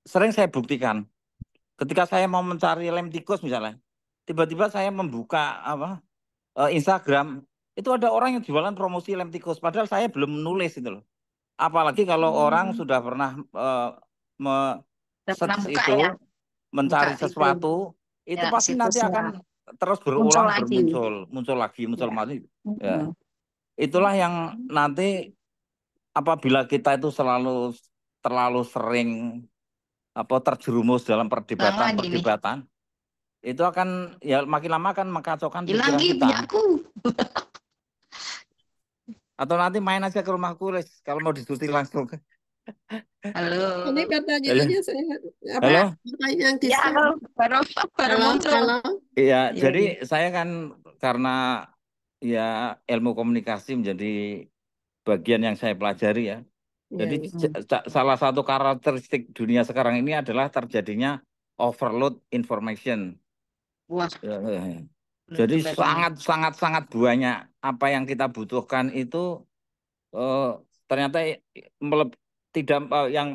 sering saya buktikan. Ketika saya mau mencari lem tikus misalnya, tiba-tiba saya membuka Instagram, itu ada orang yang jualan promosi lem tikus, padahal saya belum menulis itu loh. Apalagi kalau orang sudah pernah search itu, ya. mencari Buka sesuatu, itu ya, pasti nanti situsnya. akan terus berulang, muncul lagi. Ya. Itulah yang nanti apabila kita itu terlalu sering terjerumus dalam perdebatan, itu akan ya makin lama akan mengkacaukan pikiran kita. Atau nanti main aja ke rumahku, kalau mau diskusi langsung. Halo. Ini pertanyaannya saya Halo. Yang ya, baru muncul. Iya, jadi saya kan karena ya ilmu komunikasi menjadi bagian yang saya pelajari ya. Jadi salah satu karakteristik dunia sekarang ini adalah terjadinya overload information. Wah. Jadi sangat banyak apa yang kita butuhkan itu ternyata tidak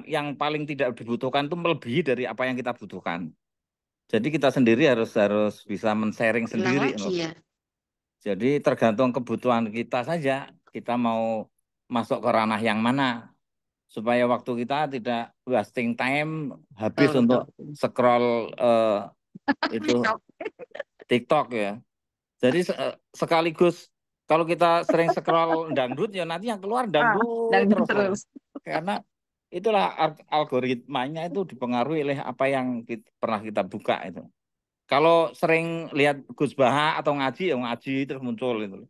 yang paling tidak dibutuhkan itu melebihi dari apa yang kita butuhkan. Jadi kita sendiri harus bisa men-sharing sendiri. Ya. Jadi tergantung kebutuhan kita saja, kita mau masuk ke ranah yang mana supaya waktu kita tidak wasting time habis untuk scroll itu TikTok ya. Jadi sekaligus kalau kita sering scroll dangdut ya nanti yang keluar dangdut terus. Karena itulah algoritmanya itu dipengaruhi oleh apa yang pernah kita buka itu. Kalau sering lihat Gus Baha atau ngaji ya ngaji terus muncul itu.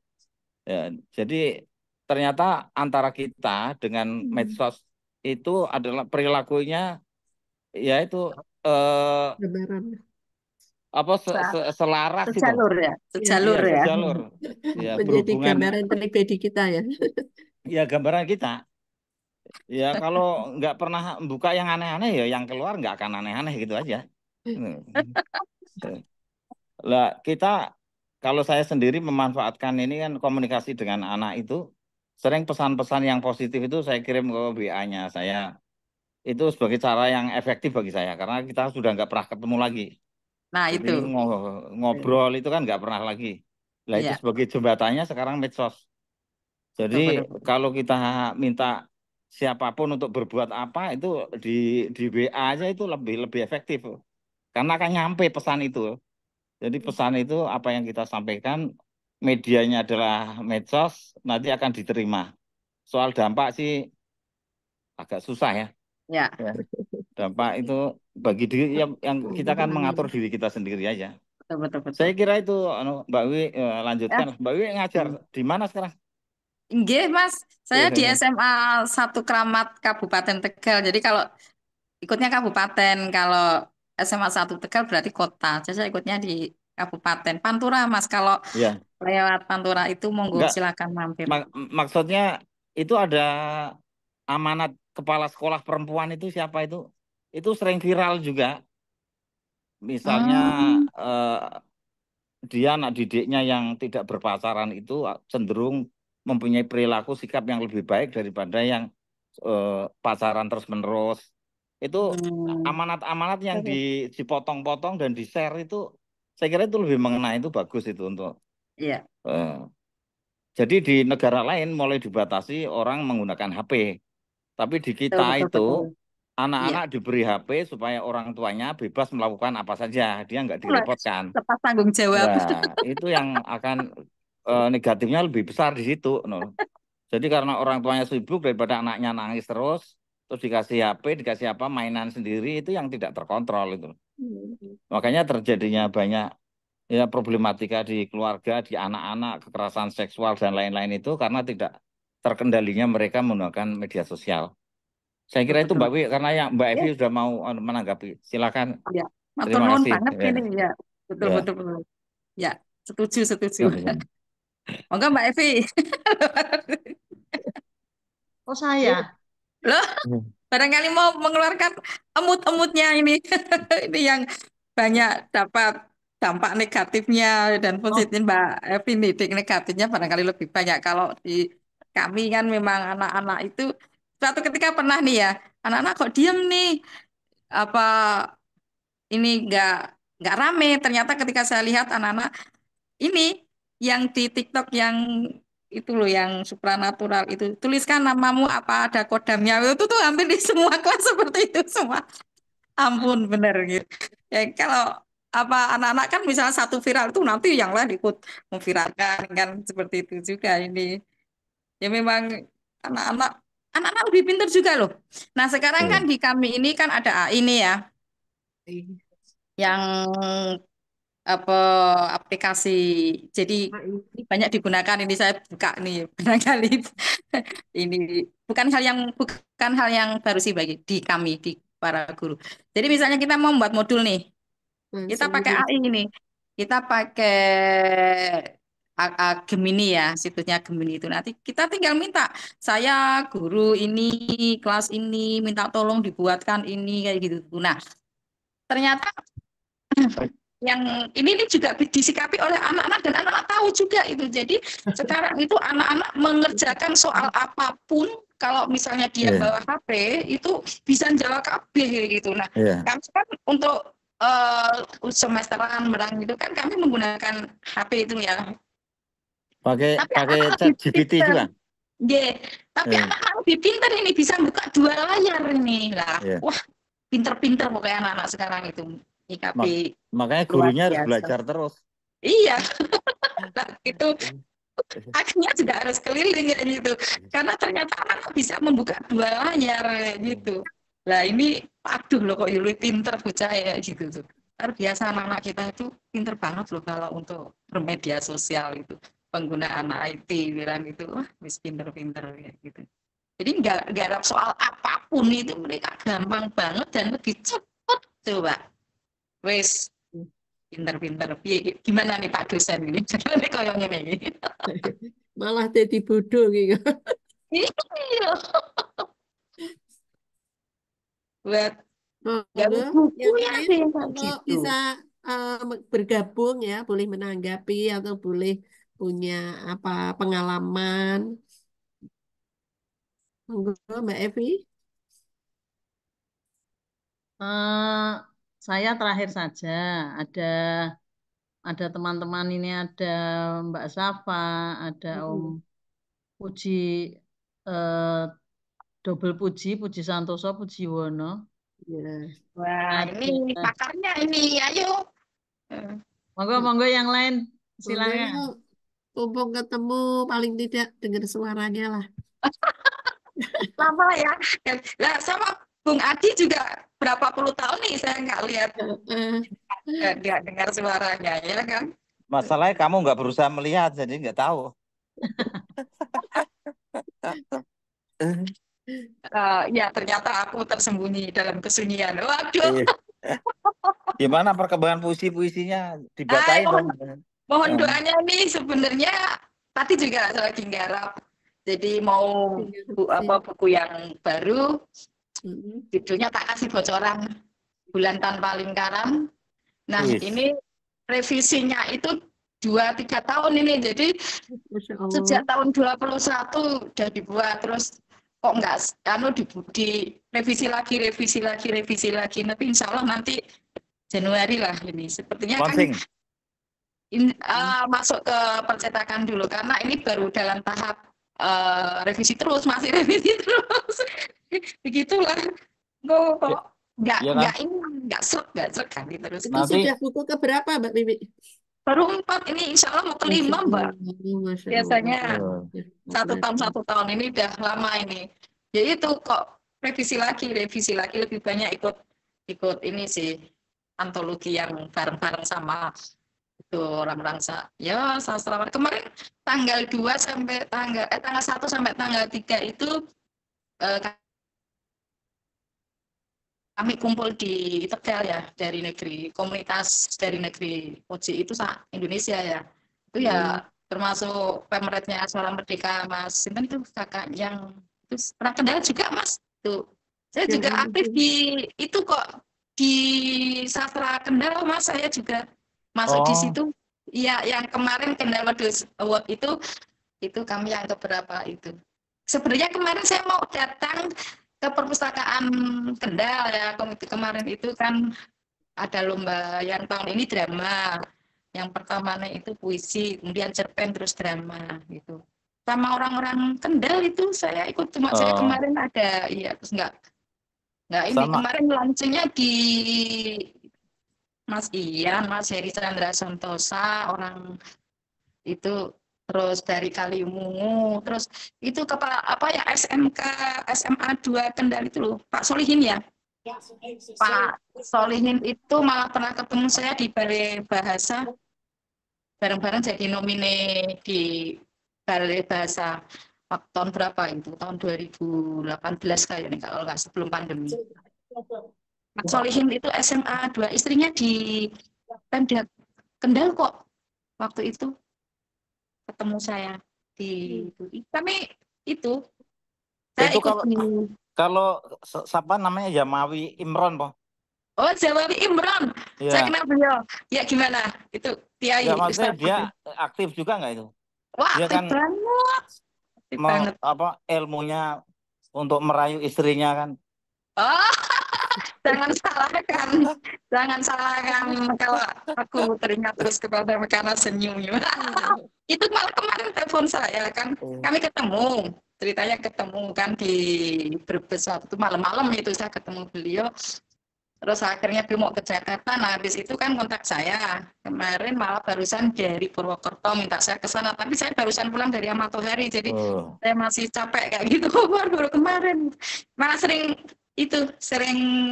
Ya, jadi ternyata antara kita dengan medsos itu adalah perilakunya yaitu Lebaran. selaras itu. Sejalur ya, Ya, sejalur Iya, ya. sejalur. Ya, menjadi berhubungan gambaran pribadi kita ya. ya gambaran kita. Ya kalau nggak pernah buka yang aneh-aneh ya yang keluar nggak akan aneh-aneh gitu aja. Lah kita kalau saya sendiri memanfaatkan ini kan komunikasi dengan anak itu sering pesan-pesan yang positif itu saya kirim ke WA-nya saya. Itu sebagai cara yang efektif bagi saya karena kita sudah nggak pernah ketemu lagi. Nah Jadi itu, ngobrol itu kan nggak pernah lagi. Lah itu iya, sebagai jembatannya sekarang medsos. betul Jadi betul. kalau kita minta siapapun untuk berbuat apa itu di WA aja itu lebih lebih efektif karena akan nyampe pesan itu. Jadi pesan itu apa yang kita sampaikan medianya adalah medsos nanti akan diterima. Soal dampak sih agak susah ya. Ya, Ya. Dampak itu bagi diri yang kita kan mengatur diri kita sendiri aja. betul betul betul. Saya kira itu Mbak Wi lanjutkan. Ya, Mbak Wi ngajar di mana sekarang? nggih, Mas. Saya di SMA 1 Kramat Kabupaten Tegal. Jadi kalau ikutnya kabupaten, kalau SMA 1 Tegal berarti kota. Jadi saya ikutnya di kabupaten Pantura, Mas. Kalau Ya, lewat Pantura itu monggo enggak silakan mampir. maksudnya itu ada amanat kepala sekolah perempuan itu siapa itu? Itu sering viral juga. Misalnya Hmm, dia anak didiknya yang tidak berpacaran itu cenderung mempunyai perilaku sikap yang lebih baik daripada yang pacaran terus-menerus. Itu hmm, amanat-amanat yang dipotong-potong dan di-share itu saya kira itu lebih mengena itu bagus itu untuk iya, eh, jadi di negara lain mulai dibatasi orang menggunakan HP. Tapi di betul kita betul itu betul. Iya. anak-anak diberi HP supaya orang tuanya bebas melakukan apa saja. Dia nggak direpotkan. Lepas tanggung jawab. Nah, itu yang akan negatifnya lebih besar di situ. No. Jadi karena orang tuanya sibuk daripada anaknya nangis terus dikasih HP, dikasih apa mainan sendiri itu yang tidak terkontrol itu. Makanya terjadinya banyak ya problematika di keluarga, di anak-anak, kekerasan seksual dan lain-lain itu karena tidak terkendalinya mereka menggunakan media sosial. Saya Betul kira itu betul. Mbak Wi karena yang Mbak Ya, Evi sudah mau menanggapi. Silakan. ya. Matur Terima nuwun kasih. banget Ya, ini ya. Betul ya. betul betul. Ya, setuju setuju. Monggo Mbak Evi. Oh saya, Loh, barangkali mau mengeluarkan emut-emutnya ini. Ini yang banyak dapat dampak negatifnya dan oh positif Mbak Evi nih. Negatifnya barangkali lebih banyak. Kalau di kami kan memang anak-anak itu suatu ketika pernah nih ya, anak-anak kok diem nih, apa ini nggak rame. Ternyata ketika saya lihat anak-anak ini yang di TikTok yang itu loh yang supranatural itu tuliskan namamu apa ada kodamnya itu tuh hampir di semua kelas seperti itu semua. Ampun bener gitu. Ya kalau apa anak-anak kan misalnya satu viral itu nanti yang lain ikut memviralkan kan seperti itu juga ini. Ya memang anak-anak anak-anak lebih pintar juga loh. Nah, sekarang kan di kami ini kan ada AI ini ya yang apa aplikasi jadi banyak digunakan ini saya buka nih barangkali ini bukan hal yang baru sih bagi di kami di para guru. Jadi misalnya kita mau membuat modul nih, kita pakai AI ini, kita pakai Gemini ya, situsnya Gemini itu nanti kita tinggal minta saya guru ini kelas ini minta tolong dibuatkan ini kayak gitu. Nah, ternyata yang ini juga disikapi oleh anak-anak dan anak-anak tahu juga itu. Jadi sekarang itu anak-anak mengerjakan soal apapun kalau misalnya dia bawa HP itu bisa jawab KB gitu. Nah, kami kan untuk semesteran berang itu kan kami menggunakan HP itu ya. Pakai Tapi chat lebih GPT pinter. juga. Tapi anak-anak lebih pintar ini bisa buka 2 layar ini lah. Wah, pinter-pinter pokoknya anak-anak sekarang itu. IKP Makanya luar gurunya harus biasa. belajar terus. Iya, nah, itu akhirnya juga harus keliling kayak gitu. Karena ternyata anak bisa membuka 2 layar kayak gitu. Nah ini, aduh loh kok Yuli pinter bocah ya gitu tuh. Luar biasa anak-anak kita itu pinter banget loh kalau untuk bermedia sosial itu. penggunaan IT bilang itu wah wis pinter-pinter ya gitu. Jadi nggak garap soal apapun itu mereka gampang banget dan lebih cepat coba. Wis pinter-pinter. Gimana nih Pak dosen ini? Ini kayak ngene iki. Malah jadi bodoh gitu. Iya. Buat nggak Monggo, buku yang ya lain sih kayak kalau gitu. bisa bergabung ya, boleh menanggapi atau boleh punya apa pengalaman. Monggo, Mbak Evi. Saya terakhir saja ada teman-teman ini, ada Mbak Safa, ada Om Puji, eh, double Puji Santoso, Puji Wono, Ya. Wah, ini ada. pakarnya ini, ayo. Monggo yang lain Monggo, silakan. mumpung ketemu paling tidak dengar suaranya lah. Lama ya. Lah sama Bung Adi juga berapa puluh tahun nih saya nggak lihat, nggak dengar suaranya ya kan. Masalahnya kamu nggak berusaha melihat, jadi nggak tahu. Ya ternyata aku tersembunyi dalam kesunyian. Waduh. Gimana perkembangan puisi-puisinya? Dibacain dong. Mohon doanya nih sebenarnya tadi juga saya lagi nggarap. Jadi mau buku yang baru, judulnya tak kasih bocoran, Bulan Tanpa Lingkaran. Nah ini revisinya itu 2-3 tahun ini. Jadi sejak tahun 21 udah dibuat, terus kok nggak di revisi lagi. Tapi insya Allah nanti Januari lah ini. Sepertinya kan masuk ke percetakan dulu karena ini baru dalam tahap revisi terus, masih revisi terus. Begitulah. Kok nggak serk kan terus. Itu sudah buku keberapa Mbak Bibi? Baru 4, ini insya Allah mau ke-5 Mbak. Biasanya 1 tahun ini udah lama ini. Ya itu kok revisi lagi lebih banyak ikut ini sih antologi yang bareng-bareng sama itu orang-orang ya sastrawan. Kemarin tanggal 2 sampai tanggal 1 sampai tanggal 3 itu kami kumpul di Tegal ya, dari negeri, komunitas dari negeri Oji itu Indonesia ya. Itu ya termasuk pemeretnya Suara Merdeka Mas Sinten itu kakak yang itu pernah Kendal juga Mas. Tuh. Saya juga aktif di itu kok di sastra Kendal Mas, saya juga masuk di situ. Iya, yang kemarin Kendal Wedus Award itu kami yang keberapa itu. Sebenarnya kemarin saya mau datang ke perpustakaan Kendal ya, komite kemarin itu kan ada lomba yang tahun ini drama. Yang pertamanya itu puisi, kemudian cerpen, terus drama gitu. Sama orang-orang Kendal itu saya ikut, cuma saya kemarin ada, iya terus enggak ini kemarin launchingnya di Mas Ian, Mas Heri Chandra Santosa, orang itu terus dari Kalimungu, terus itu kepala apa ya SMA 2 Kendal itu loh, Pak Solihin ya. Pak Solihin itu malah pernah ketemu saya di Balai Bahasa, bareng-bareng jadi nomine di Balai Bahasa tahun berapa itu, tahun 2018 kayaknya kalau nggak sebelum pandemi. Pak Solihin itu SMA 2, istrinya di Pemda Kendal kok waktu itu ketemu saya di kami itu saya itu ikut kalau siapa namanya Jamawi Imron po? Oh Jamawi Imron ya. Saya kenal beliau ya, gimana itu Kiai ya, maksudnya dia aktif juga nggak itu? Wah dia aktif kan banget apa ilmunya untuk merayu istrinya kan. Jangan salahkan kalau aku teringat terus kepada karena senyum. Itu malah kemarin telepon saya kan, kami ketemu, ceritanya ketemu kan di Brebes waktu malam-malam itu saya ketemu beliau. Terus akhirnya beliau mau ke Jakarta, nah habis itu kan kontak saya. Kemarin malah barusan dari Purwokerto minta saya ke sana, tapi saya barusan pulang dari Amatohari, jadi saya masih capek kayak gitu. Baru kemarin malah sering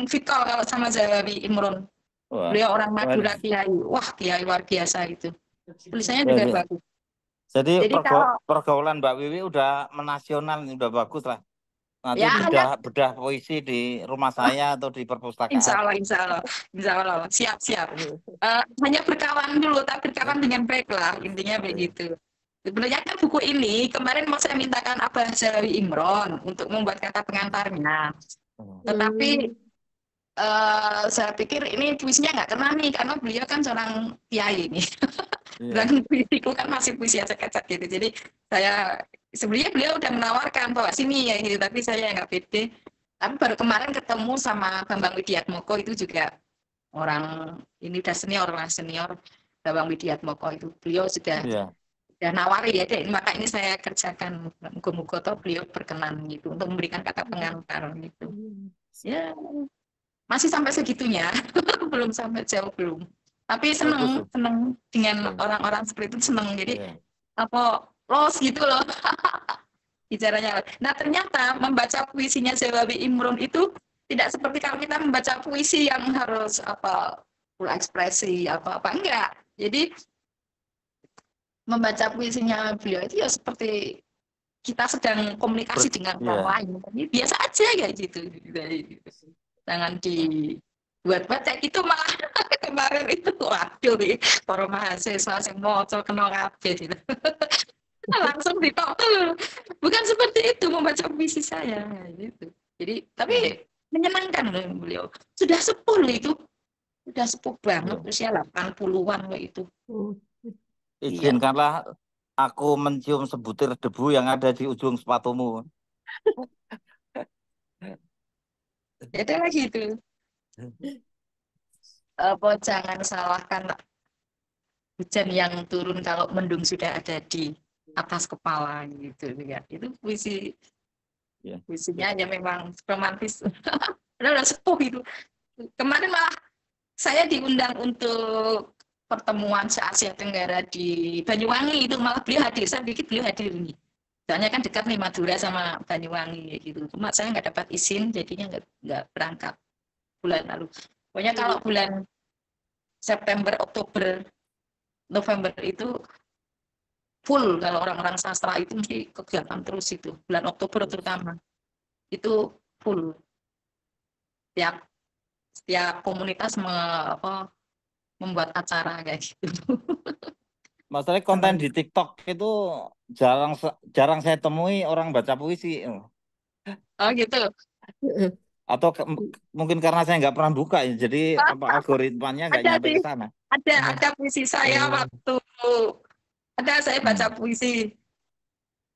fit call kalau sama Jamawi Imron. Beliau orang Madura Kiai. Wah, Kiai luar biasa itu. Tulisannya juga bagus. Jadi Jadi kalau pergaulan Mbak Wiwi udah menasional, udah bagus lah. Nanti ya hanya bedah puisi di rumah saya atau di perpustakaan. insya Allah, siap. Hanya berkawan dulu, tapi berkawan dengan baik lah, intinya begitu. Sebenarnya kan buku ini kemarin mau saya mintakan Abah Jawi Imron untuk membuat kata pengantarnya, tetapi saya pikir ini puisinya nggak kena nih, karena beliau kan seorang kiai nih. Dan puisiku kan masih puisi acak-acak gitu. Jadi saya sebenarnya beliau udah menawarkan bahwa sini ya gitu, tapi saya nggak pede. Tapi baru kemarin ketemu sama Bambang Widiatmoko, itu juga orang ini udah senior Bambang Widiatmoko itu. Beliau sudah nawari ya, deh, maka ini saya kerjakan. Muga-muga toh beliau berkenan gitu untuk memberikan kata pengantar gitu. Ya masih sampai segitunya, belum sampai jauh belum. Tapi seneng dengan orang-orang seperti itu, seneng. Jadi apa los gitu loh bicaranya. Nah ternyata membaca puisinya Jawabi Imron itu tidak seperti kalau kita membaca puisi yang harus apa full ekspresi apa enggak. Jadi membaca puisinya beliau itu ya seperti kita sedang komunikasi dengan orang lain. Jadi biasa aja kayak gitu. Jangan dibuat-buat kayak gitu, malah kemarin itu waduh para mahasiswa yang moco kena kabeh gitu. Langsung ditolak. Bukan seperti itu membaca puisi saya gitu. Jadi tapi menyenangkan loh beliau. Sudah sepuh loh itu. Sudah sepuh banget, usia 80-an kayak itu. Izinkanlah aku mencium sebutir debu yang ada di ujung sepatumu. Ada lagi itu. Apa jangan salahkan hujan yang turun kalau mendung sudah ada di atas kepala gitu ya. Itu puisinya ya memang romantis. Udah sepuh itu. Kemarin malah saya diundang untuk pertemuan se-Asia Tenggara di Banyuwangi, itu malah beliau hadir. Saya pikir beliau hadir ini. Soalnya kan dekat nih Madura sama Banyuwangi gitu. Cuma saya nggak dapat izin, jadinya nggak berangkat bulan lalu. Pokoknya kalau bulan September, Oktober, November itu full, kalau orang-orang sastra itu mesti kegiatan terus itu. Bulan Oktober terutama itu full. Setiap komunitas membuat acara kayak gitu. Masalahnya konten di TikTok itu jarang saya temui orang baca puisi. Oh gitu. Atau mungkin karena saya nggak pernah buka ya, jadi algoritmanya nggak nyampe ke sana. Ada puisi saya waktu saya baca puisi,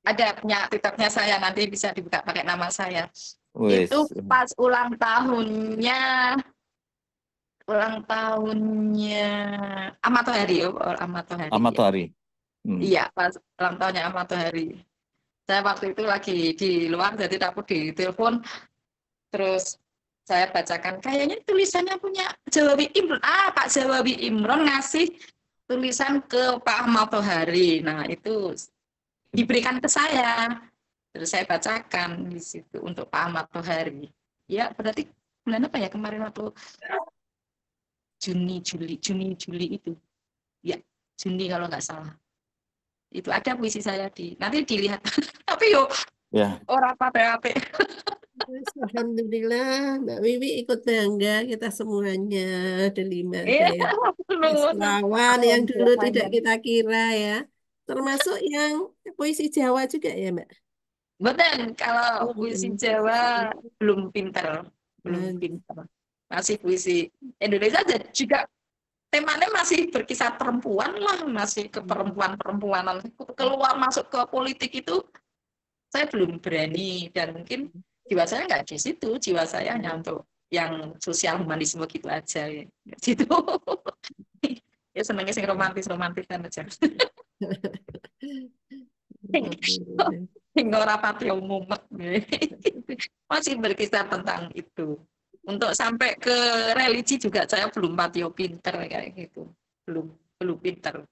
ada punya TikToknya saya, nanti bisa dibuka pakai nama saya. Itu pas ulang tahunnya Amatohari. Amatohari. Iya, pas ulang tahunnya Amatohari. Saya waktu itu lagi di luar, jadi aku ditelepon. Terus saya bacakan, kayaknya tulisannya punya Jawabi Imron. Pak Jawabi Imron ngasih tulisan ke Pak Amatohari. Nah, itu diberikan ke saya. Terus saya bacakan di situ untuk Pak Amatohari. Ya, berarti bulan apa ya kemarin waktu Juni, Juli itu. Ya, Juni kalau nggak salah. Itu ada puisi saya nanti dilihat. Tapi orang apa-apa. Alhamdulillah, Mbak Wiwi ikut bangga kita semuanya delima sastrawan yang dulu tidak kita kira ya, termasuk yang puisi Jawa juga ya Mbak. Betul, kalau puisi Jawa belum pinter. Masih puisi Indonesia juga temanya masih berkisar perempuan lah, masih ke perempuanan. Keluar masuk ke politik itu saya belum berani, dan mungkin jiwa saya nggak di situ, jiwa saya hanya untuk yang sosial humanisme gitu aja ya. Gitu. Ya senengnya sing romantisan aja. Hingga rapati umum masih berkisar tentang itu. Untuk sampai ke religi juga saya belum patio pinter kayak gitu, belum pinter.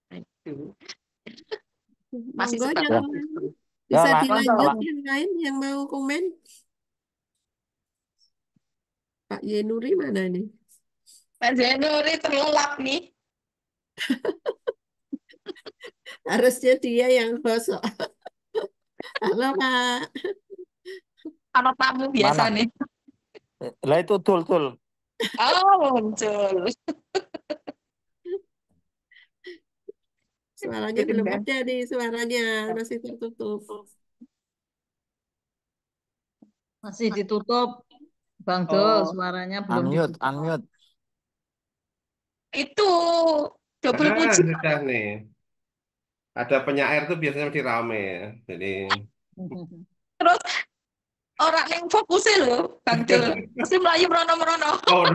Itu masih sebatas itu. Bisa dilanjut yang lain yang mau komen? Pak Yenuri mana nih? Pak Yenuri terlelap nih. Harusnya dia yang host. Halo Kak. Anak tamu biasa Mana? nih. Lah itu tul. Oh, muncul. Suaranya Jadi belum enggak. ada nih, suaranya masih tertutup. Masih ditutup, Bang Dul, Oh, suaranya belum Unmute. dibuka. itu double puji. Sudah nih. Ada penyair tuh biasanya mesti rame ya. Jadi Terus orang yang fokusnya loh, Bang Dul. Mesti melayu merono-merono. oh,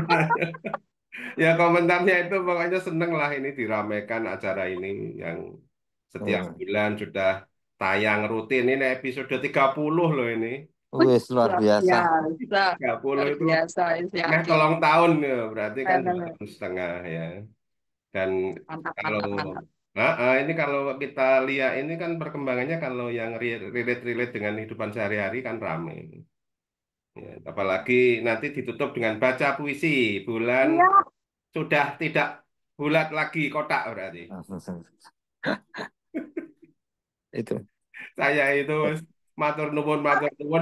ya komentarnya itu pokoknya seneng lah ini diramaikan acara ini yang setiap bulan sudah tayang rutin. Ini episode 30 loh ini. Wis luar Luar biasa. biasa. 30 Luar itu biasa, nah Isyaki. tolong tahun ya, berarti kan Benar. 2 tahun setengah ya. Dan Mantap, kalau mantap, mantap. ini kalau kita lihat ini kan perkembangannya kalau yang relate dengan kehidupan sehari-hari kan rame. Ya, apalagi nanti ditutup dengan baca puisi bulan Iya, sudah tidak bulat lagi kotak berarti. Itu. Saya itu matur nuwun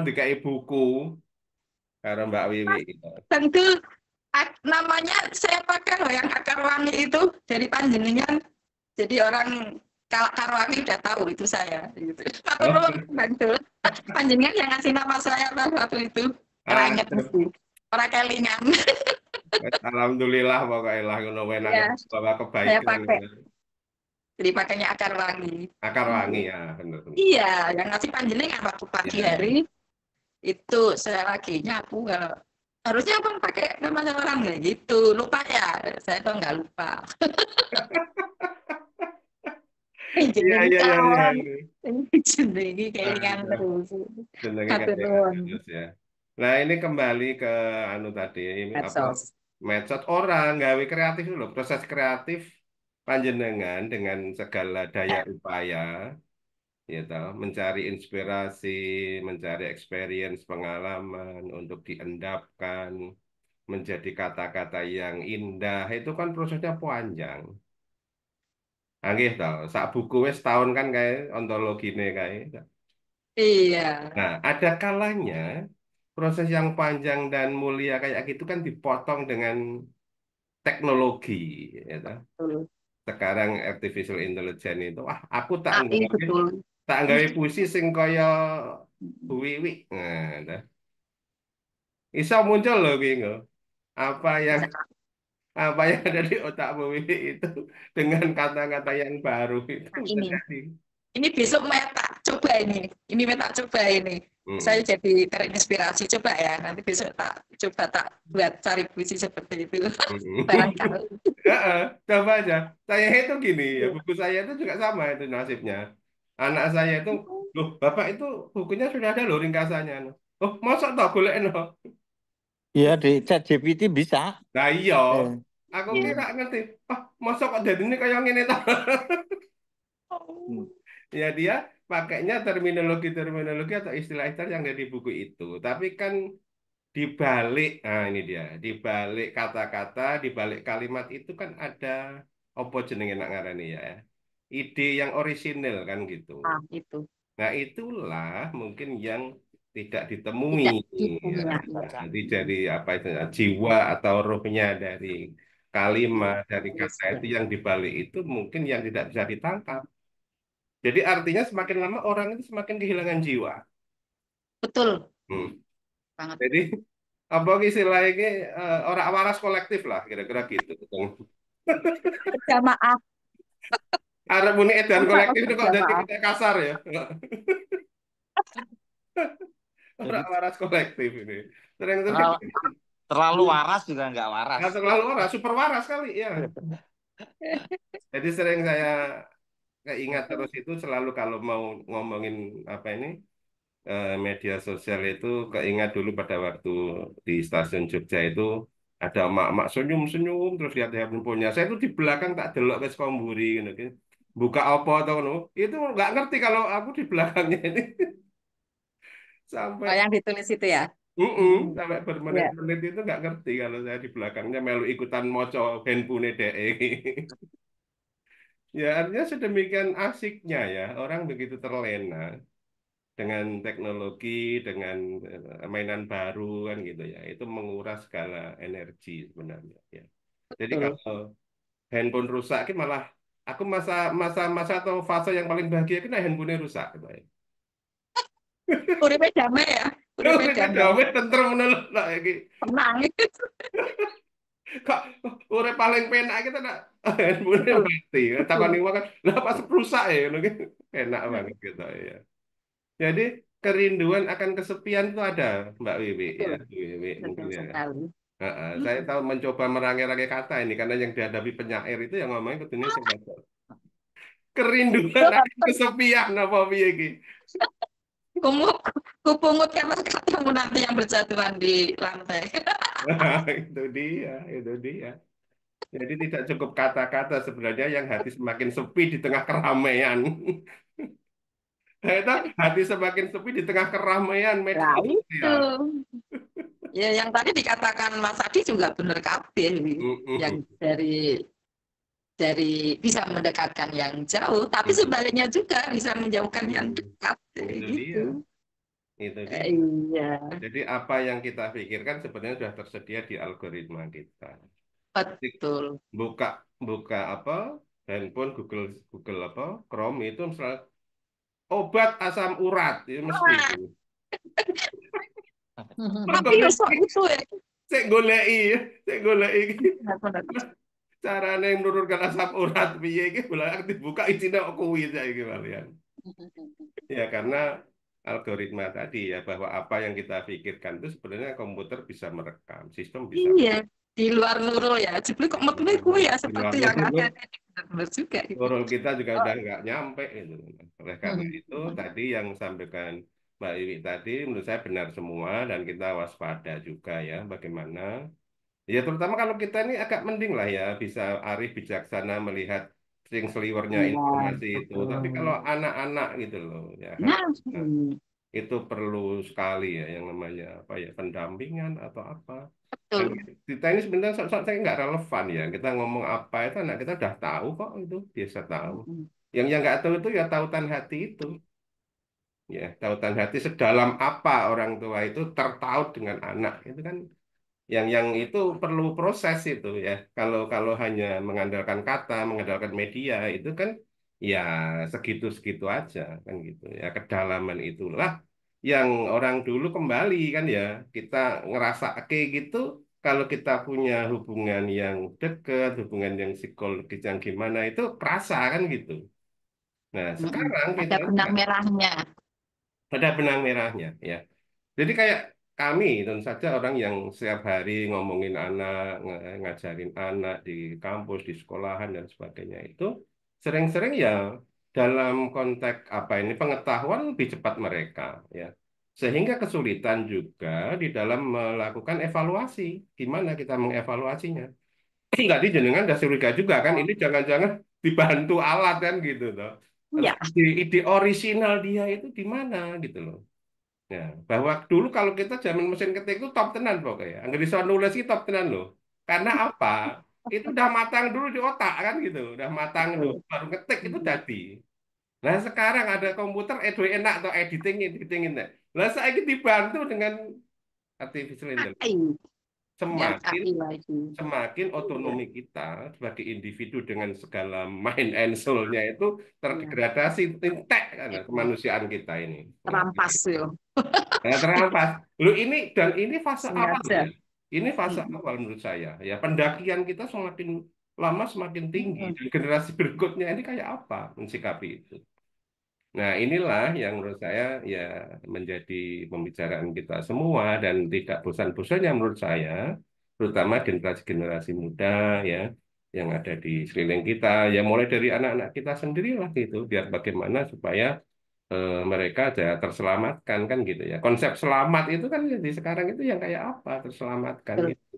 dikai buku karo Mbak Wiwi gitu. Bang Dul, namanya saya pakai loh yang akar wangi itu dari panjenengan. Jadi orang Karwangi udah tahu itu saya. Gitu. Matur Oh, nuwun, Bang Dul. Panjenengan yang ngasih nama saya waktu itu. Keranget mesti. Orang kelingan. alhamdulillah pokoknya lah ngono wae Ya, bawa saya kebaikan. pakai. Jadi pakainya akar wangi. Akar wangi ya benar. Iya, yang ngasih panjenengan waktu pagi Ya. hari itu saya lagi nyapu kalau harusnya abang pakai nama orang nggak gitu, lupa ya, saya tuh nggak lupa. Iya Jenengi iya iya kawan, iya. jenengi kelingan Aduh, terus. jenenge Matur kayak nuwun. terus ya. Nah, ini kembali ke anu tadi ini apa Medsos. medsos orang gawe kreatif dulu proses kreatif panjenengan dengan segala daya upaya ya toh, mencari inspirasi, mencari experience pengalaman untuk diendapkan menjadi kata-kata yang indah itu kan prosesnya panjang. Nggih toh, sak buku wis tahun kan kayak ontologine kayak. Iya, Nah, ada kalanya proses yang panjang dan mulia kayak gitu kan dipotong dengan teknologi, ya toh. betul. Sekarang artificial intelligence itu, wah aku AI betul. tak nggawe puisi sing kaya Bu Wiwi. Nah, toh. Iso muncul loh bingo. Apa yang apa yang ada di otak Bu Wiwi itu dengan kata-kata yang baru itu Nah, bisa ini. jadi. Ini besok mau tak coba ini. Ini mau tak coba ini. Saya jadi terinspirasi coba ya. Nanti besok tak coba tak buat cari puisi seperti itu. Barangkali. Heeh, coba aja. Saya itu gini ya, buku saya itu juga sama itu nasibnya. Anak saya itu, loh, Bapak itu bukunya sudah ada loh ringkasannya. Oh, masa tak golek no? Iya di ChatGPT bisa. Nah iya, Eh, aku Iya. kira ngerti. Ah, masa kok jadi ini kayak gini toh? hmm. Ya dia pakainya terminologi atau istilah-istilah yang ada di buku itu. Tapi kan dibalik, nah ini dia, dibalik kata-kata, dibalik kalimat itu kan ada apa jenenge nak ngarani ya, ide yang orisinil kan gitu. Nah, itu. Nah itulah mungkin yang tidak ditemui, Tidak ya. dipunya. Jadi dari apa itu jiwa atau rohnya dari kalimat, dari kata itu yang dibalik itu mungkin yang tidak bisa ditangkap. Jadi artinya semakin lama orang itu semakin kehilangan jiwa. Betul Hmm. banget. Jadi apa istilahnya ini orang waras kolektif lah kira-kira gitu. Jamaah. Arab muni edan Sampai kolektif itu kok jadi berjamaah. kita kasar ya. Jadi Orang waras kolektif ini. Sering-sering terlalu waras juga nggak waras. nggak terlalu waras, super waras kali ya. Jadi sering saya keingat terus itu selalu kalau mau ngomongin apa ini media sosial itu keingat dulu pada waktu di stasiun Jogja itu ada emak-emak senyum-senyum terus lihat handphonenya. Saya itu di belakang tak delok ke komburi gitu. Buka apa atau no. Itu nggak ngerti kalau aku di belakangnya ini Oh, sampai yang ditulis itu ya? sampai Ya. bermenit-menit itu nggak ngerti kalau saya di belakangnya melu ikutan moco handphone DE. Ya, artinya sedemikian asiknya ya, orang begitu terlena dengan teknologi, dengan mainan baru kan gitu ya. Itu menguras segala energi sebenarnya ya. Jadi Betul. kalau handphone rusak, ini malah aku masa atau fase yang paling bahagia itu nah handphone rusak. Gitu ya. Uripe damai ya. Uripe Urip damai. damai tentrem menurut lagi. Tenang. Kok urip paling penak kita nak handphone Betul. mati. Takon Betul. ning kan, lah pas rusak ya ngono ki. Enak banget gitu ya. Jadi kerinduan akan kesepian itu ada, Mbak Wiwi ya, Betul. Wiwi mungkin Betul ya. sekali. Saya Mm-mm. tahu mencoba merangai-rangai kata ini karena yang dihadapi penyair itu yang ngomongnya kudunya sing kata. Kerinduan akan kesepian apa piye iki? Kumuk, kupungut kamar ketemu nanti yang berjatuhan di lantai. Itu dia, itu dia. Jadi tidak cukup kata-kata sebenarnya yang hati semakin sepi di tengah keramaian. Itu hati semakin sepi di tengah keramaian media Nah itu. sosial. Ya yang tadi dikatakan Mas Adi juga benar kabeh. Yang Mm-mm. dari bisa mendekatkan yang jauh, tapi sebaliknya juga bisa menjauhkan yang dekat. Itu dia, Gitu. itu dia. Iya, Jadi apa yang kita pikirkan sebenarnya sudah tersedia di algoritma kita. Jadi betul. buka buka apa handphone Google Google apa Chrome itu misalnya obat asam urat itu mesti. Wah, tapi Golek, besok itu ya. saya goleki Benar-benar. carane menurunkan asam urat piye iki bolak dibuka isine kok kuwi saiki kalian. Ya karena algoritma tadi ya bahwa apa yang kita pikirkan itu sebenarnya komputer bisa merekam, sistem bisa Iya, di luar nurul ya. Jadi kok metune merekam. gue ya Di luar seperti yang ada. nurul, Benar juga gitu. nurul kita juga Oh, udah nggak nyampe gitu. Oleh karena itu tadi yang sampaikan Mbak Iwi tadi menurut saya benar semua dan kita waspada juga ya bagaimana. Ya terutama kalau kita ini agak mending lah ya bisa arif bijaksana melihat sing seliwernya iya, informasi itu. Tapi kalau betul. anak-anak gitu loh ya Nah, nah, itu perlu sekali ya yang namanya apa ya pendampingan atau apa. Dan betul. kita ini sebenarnya saya nggak relevan ya. Kita ngomong apa itu anak kita udah tahu kok itu biasa tahu. Yang nggak tahu itu ya tautan hati itu. Ya, tautan hati sedalam apa orang tua itu tertaut dengan anak itu kan yang itu perlu proses itu ya. Kalau kalau hanya mengandalkan kata, mengandalkan media itu kan ya segitu-segitu aja kan gitu ya. Kedalaman itulah yang orang dulu kembali kan ya. Kita ngerasa kayak gitu kalau kita punya hubungan yang dekat, hubungan yang psikologis yang gimana itu kerasa kan gitu. Nah, sekarang Ada kita benang merahnya. ada benang merahnya ya. Jadi kayak kami tentu saja orang yang setiap hari ngomongin anak, ngajarin anak di kampus, di sekolahan dan sebagainya itu sering-sering ya dalam konteks apa ini pengetahuan lebih cepat mereka ya. Sehingga kesulitan juga di dalam melakukan evaluasi. Gimana kita mengevaluasinya? Enggak jenengan udah curiga juga kan ini jangan-jangan dibantu alat kan gitu loh. Terus Iya. ide orisinal dia itu di mana gitu loh. Ya, bahwa dulu kalau kita zaman mesin ketik itu top tenan pokoknya. Nggak bisa nulis itu top tenan loh. Karena apa? Itu udah matang dulu di otak kan gitu. Udah matang dulu. Betul. Baru ngetik itu jadi. Nah sekarang ada komputer enak atau editing editing ini. Nah saya ini dibantu dengan artificial intelligence. AI. Ya, Semakin AI lagi. semakin Iya. otonomi kita sebagai individu dengan segala mind and soul-nya itu Iya. terdegradasi intek kan, Iya. kemanusiaan kita ini. Ya. Terampas yo. Nah, terampas. Lu ini dan ini fase awal Sengaja. ya. Ini fase Mm-mm. awal menurut saya. Ya pendakian kita semakin lama semakin tinggi Mm-mm. dan generasi berikutnya ini kayak apa mensikapi itu. Nah, inilah yang menurut saya ya menjadi pembicaraan kita semua dan tidak bosan-bosannya menurut saya, terutama generasi-generasi muda ya yang ada di sekeliling kita, ya mulai dari anak-anak kita sendirilah gitu, biar bagaimana supaya mereka aja terselamatkan kan gitu ya. Konsep selamat itu kan di sekarang itu yang kayak apa terselamatkan Betul. gitu.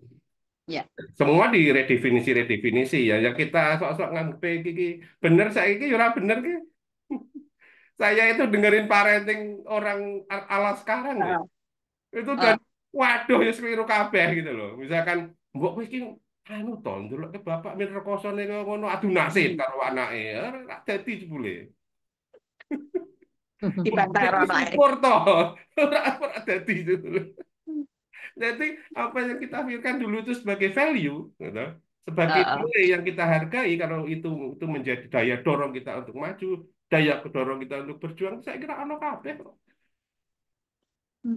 Ya. Semua diredefinisi ya. Yang kita sok-sok nganggep iki bener saya iki ora bener ki. Saya itu dengerin parenting orang ala sekarang ya. Ah, Itu dan ah, waduh ya keliru kabeh gitu loh. Misalkan mbok kowe iki anu to ndelok ke bapak min rekosane kaya ngono adu nasib karo anake. Ora dadi jebule. Dibantah karo Jadi anake. syukur toh. Ora dadi jebule. Jadi apa yang kita pikirkan dulu itu sebagai value, gitu, sebagai Heeh. nilai yang kita hargai, kalau itu menjadi daya dorong kita untuk maju, daya dorong kita untuk berjuang, saya kira ono kabeh kok.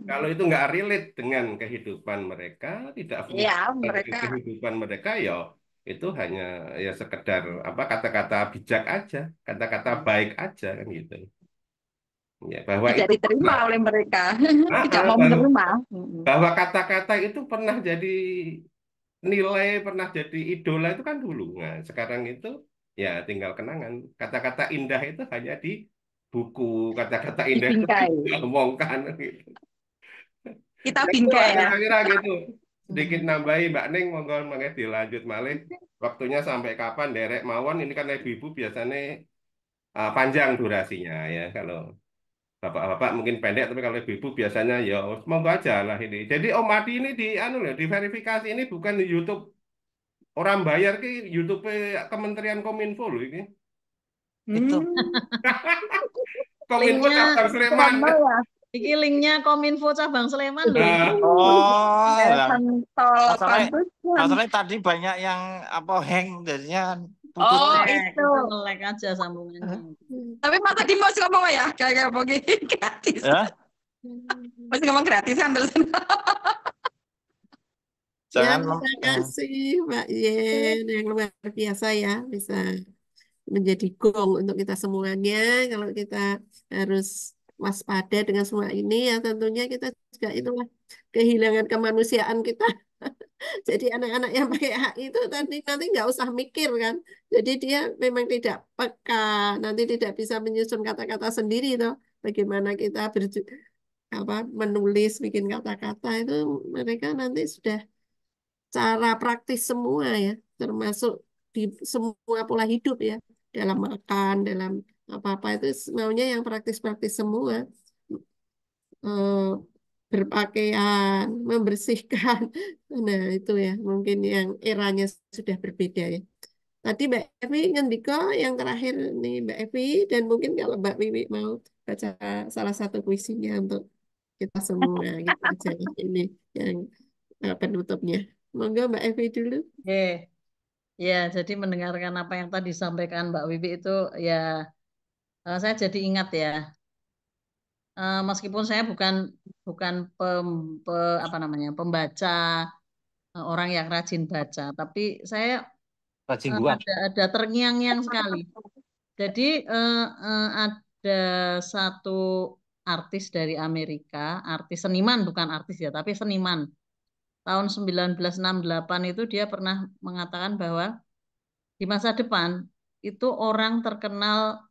Kalau itu nggak relate dengan kehidupan mereka, tidak Iya, fungsi dengan mereka kehidupan mereka, ya itu hanya ya sekedar apa kata-kata bijak aja, kata-kata baik aja kan gitu. Ya, bahwa tidak itu diterima pernah, oleh mereka, tidak mau bahwa, menerima. Mm-mm. bahwa kata-kata itu pernah jadi nilai, pernah jadi idola itu kan dulu. Nah, sekarang itu ya tinggal kenangan. Kata-kata indah itu hanya di buku, kata-kata indah itu Dibingkai. diomongkan gitu. Kita Ya itu bingkai lah ya. kira-kira gitu. Sedikit nambahi Mbak Ning, monggo mangke dilanjut malih. Waktunya sampai kapan derek mawon ini kan ibu-ibu biasanya panjang durasinya ya. Kalau bapak-bapak mungkin pendek, tapi kalau ibu-ibu biasanya ya monggo aja lah ini. Jadi Om Adi ini di anu loh, diverifikasi ini bukan di YouTube. Orang bayar ke YouTube Kementerian Kominfo loh ini. Itu. Kominfo Linknya, cabang Sleman. Contoh ya, iki linknya Kominfo cabang Sleman loh iki. Oh, lah. yayasan tol Masalahnya, Pantusan. masalahnya tadi banyak yang apa hang jadinya putus. Oh, Nge-lag, itu. itu nge-lag aja sambungannya. Tapi Mas tadi masih ngomong ya, kayak begini gratis. Ya, Masih ngomong gratis kan terus. Ya, jangan terima kasih Mbak Yen yang luar biasa ya, bisa menjadi gong untuk kita semuanya. Kalau kita harus waspada dengan semua ini, ya tentunya kita juga itulah kehilangan kemanusiaan kita. Jadi anak-anak yang pakai hak itu tadi nanti nggak usah mikir kan. Jadi dia memang tidak peka, nanti tidak bisa menyusun kata-kata sendiri toh. Bagaimana kita apa menulis, bikin kata-kata itu mereka nanti sudah cara praktis semua ya, termasuk di semua pola hidup ya, dalam makan, dalam apa-apa itu maunya yang praktis-praktis semua. Eh, berpakaian, membersihkan. Nah, itu ya mungkin yang eranya sudah berbeda ya. Tadi Mbak Evi ngendika yang terakhir nih Mbak Evi, dan mungkin kalau Mbak Wiwi mau baca salah satu puisinya untuk kita semua gitu aja ini yang penutupnya. Monggo Mbak Evi dulu. Oke, ya jadi mendengarkan apa yang tadi disampaikan Mbak Wiwi itu ya saya jadi ingat ya. Meskipun saya bukan bukan apa namanya pembaca, orang yang rajin baca, tapi saya rajin buat. ada terngiang-ngiang sekali. Jadi ada satu artis dari Amerika, artis seniman bukan artis ya, tapi seniman. Tahun 1968 itu dia pernah mengatakan bahwa di masa depan itu orang terkenal,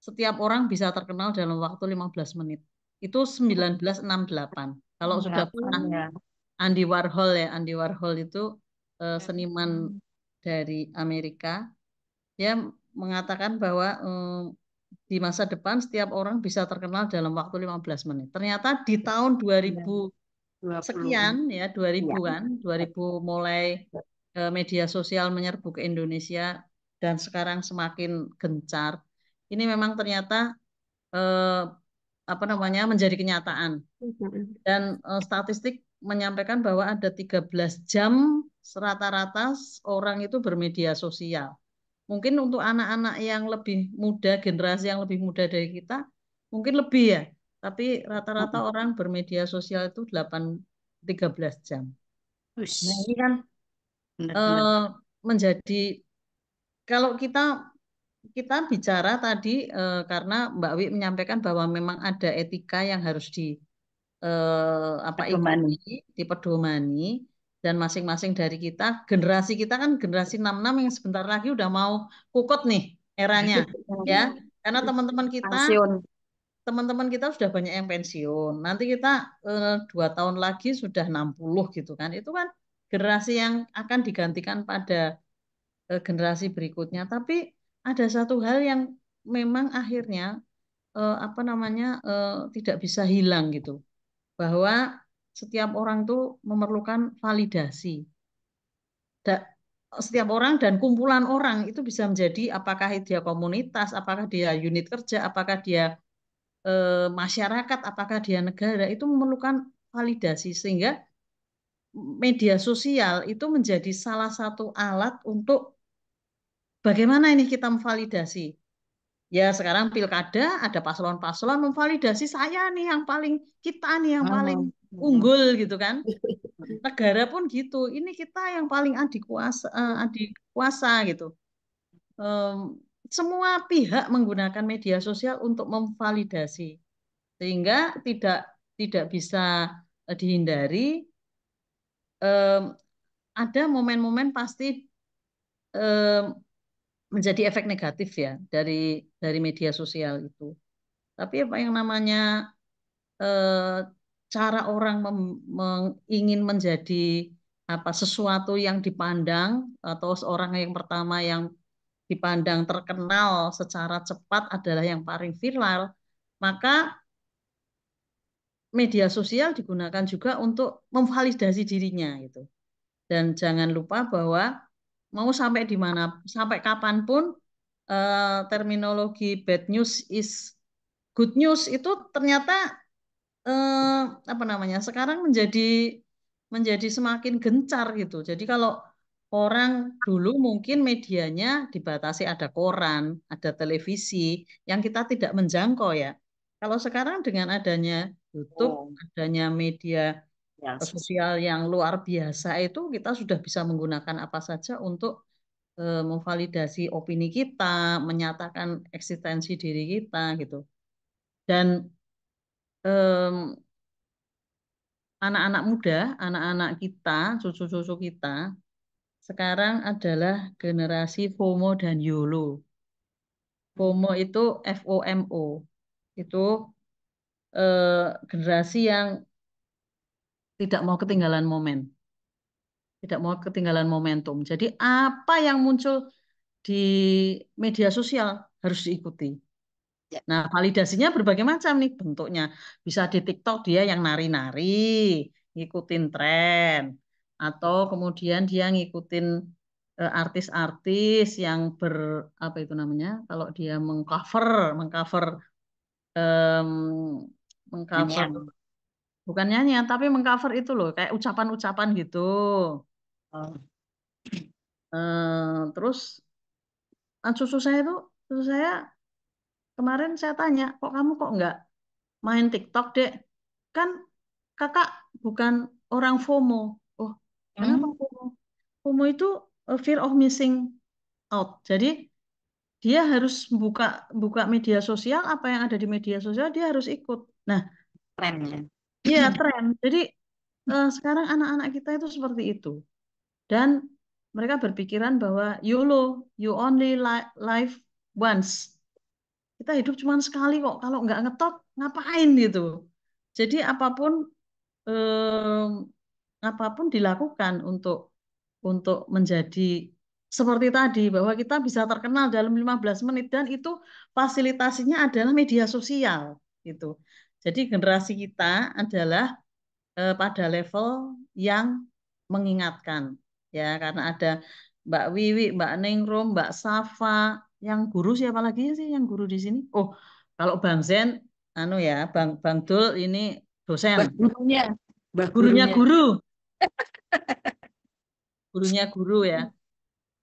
setiap orang bisa terkenal dalam waktu 15 menit. Itu 1968. Kalau sudah pernah 8 ya. Andy Warhol ya, Andy Warhol itu seniman dari Amerika. Dia mengatakan bahwa di masa depan setiap orang bisa terkenal dalam waktu 15 menit. Ternyata di tahun 2000 20. sekian ya, 2000 Ya. kan, 2000 mulai media sosial menyerbu ke Indonesia dan sekarang semakin gencar. Ini memang ternyata eh, apa namanya menjadi kenyataan. Dan statistik menyampaikan bahwa ada 13 jam rata-rata orang itu bermedia sosial. Mungkin untuk anak-anak yang lebih muda, generasi yang lebih muda dari kita, mungkin lebih ya. Tapi rata-rata orang bermedia sosial itu 13 jam. Nah, ini kan Benar-benar. menjadi kalau kita kita bicara tadi karena Mbak Wi menyampaikan bahwa memang ada etika yang harus apa Pedomani. ikuti, dipedomani dan masing-masing dari kita, generasi kita kan generasi 66 yang sebentar lagi udah mau kukut nih eranya ya. Karena Pensiun. teman-teman kita sudah banyak yang pensiun. Nanti kita 2 tahun lagi sudah 60 gitu kan. Itu kan generasi yang akan digantikan pada generasi berikutnya. Tapi ada satu hal yang memang akhirnya apa namanya tidak bisa hilang gitu, bahwa setiap orang tuh memerlukan validasi. setiap orang dan kumpulan orang itu bisa menjadi apakah dia komunitas, apakah dia unit kerja, apakah dia masyarakat, apakah dia negara, itu memerlukan validasi sehingga media sosial itu menjadi salah satu alat untuk bagaimana ini kita memvalidasi. Ya sekarang pilkada ada paslon-paslon memvalidasi saya nih yang paling, kita nih yang paling unggul gitu kan. Negara pun gitu. Ini kita yang paling adik kuasa gitu. Em, Semua pihak menggunakan media sosial untuk memvalidasi sehingga tidak tidak bisa dihindari. em, ada momen-momen pasti em, menjadi efek negatif ya dari media sosial itu. Tapi apa yang namanya eh, cara orang ingin menjadi apa sesuatu yang dipandang atau seorang yang pertama yang dipandang terkenal secara cepat adalah yang paling viral, maka media sosial digunakan juga untuk memvalidasi dirinya gitu. Dan jangan lupa bahwa mau sampai di mana, sampai kapanpun terminologi bad news is good news itu ternyata eh, apa namanya sekarang menjadi semakin gencar gitu. Jadi kalau orang dulu mungkin medianya dibatasi ada koran, ada televisi yang kita tidak menjangkau ya. Kalau sekarang dengan adanya YouTube, Oh, adanya media ya. sosial yang luar biasa itu kita sudah bisa menggunakan apa saja untuk memvalidasi opini kita, menyatakan eksistensi diri kita gitu. Dan em, anak-anak muda, anak-anak kita, cucu-cucu kita sekarang adalah generasi FOMO dan YOLO. FOMO itu FOMO. Itu generasi yang tidak mau ketinggalan momen, tidak mau ketinggalan momentum. Jadi apa yang muncul di media sosial harus diikuti. Ya. Nah, validasinya berbagai macam nih bentuknya. Bisa di TikTok dia yang nari-nari, ngikutin tren, atau kemudian dia ngikutin artis-artis yang apa itu namanya? Kalau dia mengcover em, mengcover Nyanyian. bukan nyanyian tapi mengcover itu loh kayak ucapan-ucapan gitu. Oh, Terus cucu saya kemarin saya tanya, kok kamu kok nggak main TikTok, Dek? Kan kakak bukan orang FOMO. Oh, kenapa hmm, FOMO? FOMO itu fear of missing out. Jadi dia harus buka buka media sosial, apa yang ada di media sosial dia harus ikut. Nah, trennya. iya tren. Jadi sekarang anak-anak kita itu seperti itu. Dan mereka berpikiran bahwa YOLO, you only live once. Kita hidup cuma sekali kok. Kalau nggak ngetop, ngapain gitu. Jadi em, apapun dilakukan untuk menjadi seperti tadi bahwa kita bisa terkenal dalam 15 menit dan itu fasilitasinya adalah media sosial gitu. Jadi generasi kita adalah pada level yang mengingatkan ya karena ada Mbak Wiwi, Mbak Ningrum, Mbak Safa, yang guru siapa lagi sih yang guru di sini? Oh, kalau Bang Zen, anu ya, Bang Dul ini dosen, Mbah gurunya. Mbah gurunya gurunya. guru, gurunya guru ya.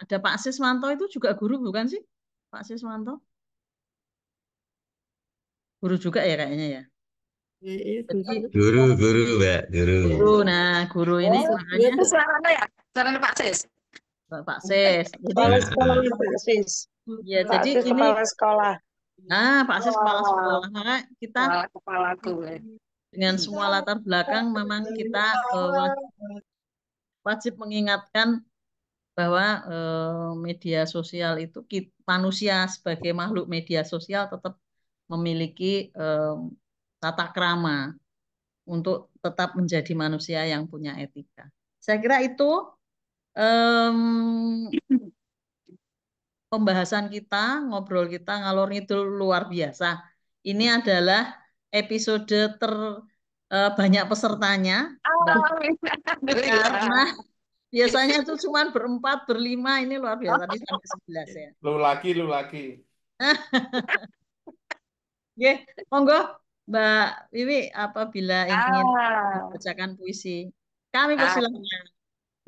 Ada Pak Siswanto itu juga guru bukan sih? Pak Siswanto, guru juga ya kayaknya ya. Jadi Guru, Mbak, guru. guru, nah guru ini Oh, makanya Itu suaranya ya? Suaranya Pak Sis. Pak Sis. Jadi Kepala sekolah Pak Sis. ya Pak jadi Sis ini kepala sekolah. Pak Sis kepala sekolah. Maka kita Kepalaku. dengan semua latar belakang memang kita wajib mengingatkan bahwa media sosial itu manusia sebagai makhluk media sosial tetap memiliki tata krama untuk tetap menjadi manusia yang punya etika. Saya kira itu em, pembahasan kita, ngobrol kita ngalor itu luar biasa. Ini adalah episode banyak pesertanya Amin. Alhamdulillah. karena Biasanya tuh cuma berempat, berlima, ini luar biasa. Tadi sampai 11 ya. Lu laki. Oke, monggo Mbak Wiwi apabila ingin Ah, bacakan puisi. Kami ah, persilahkan.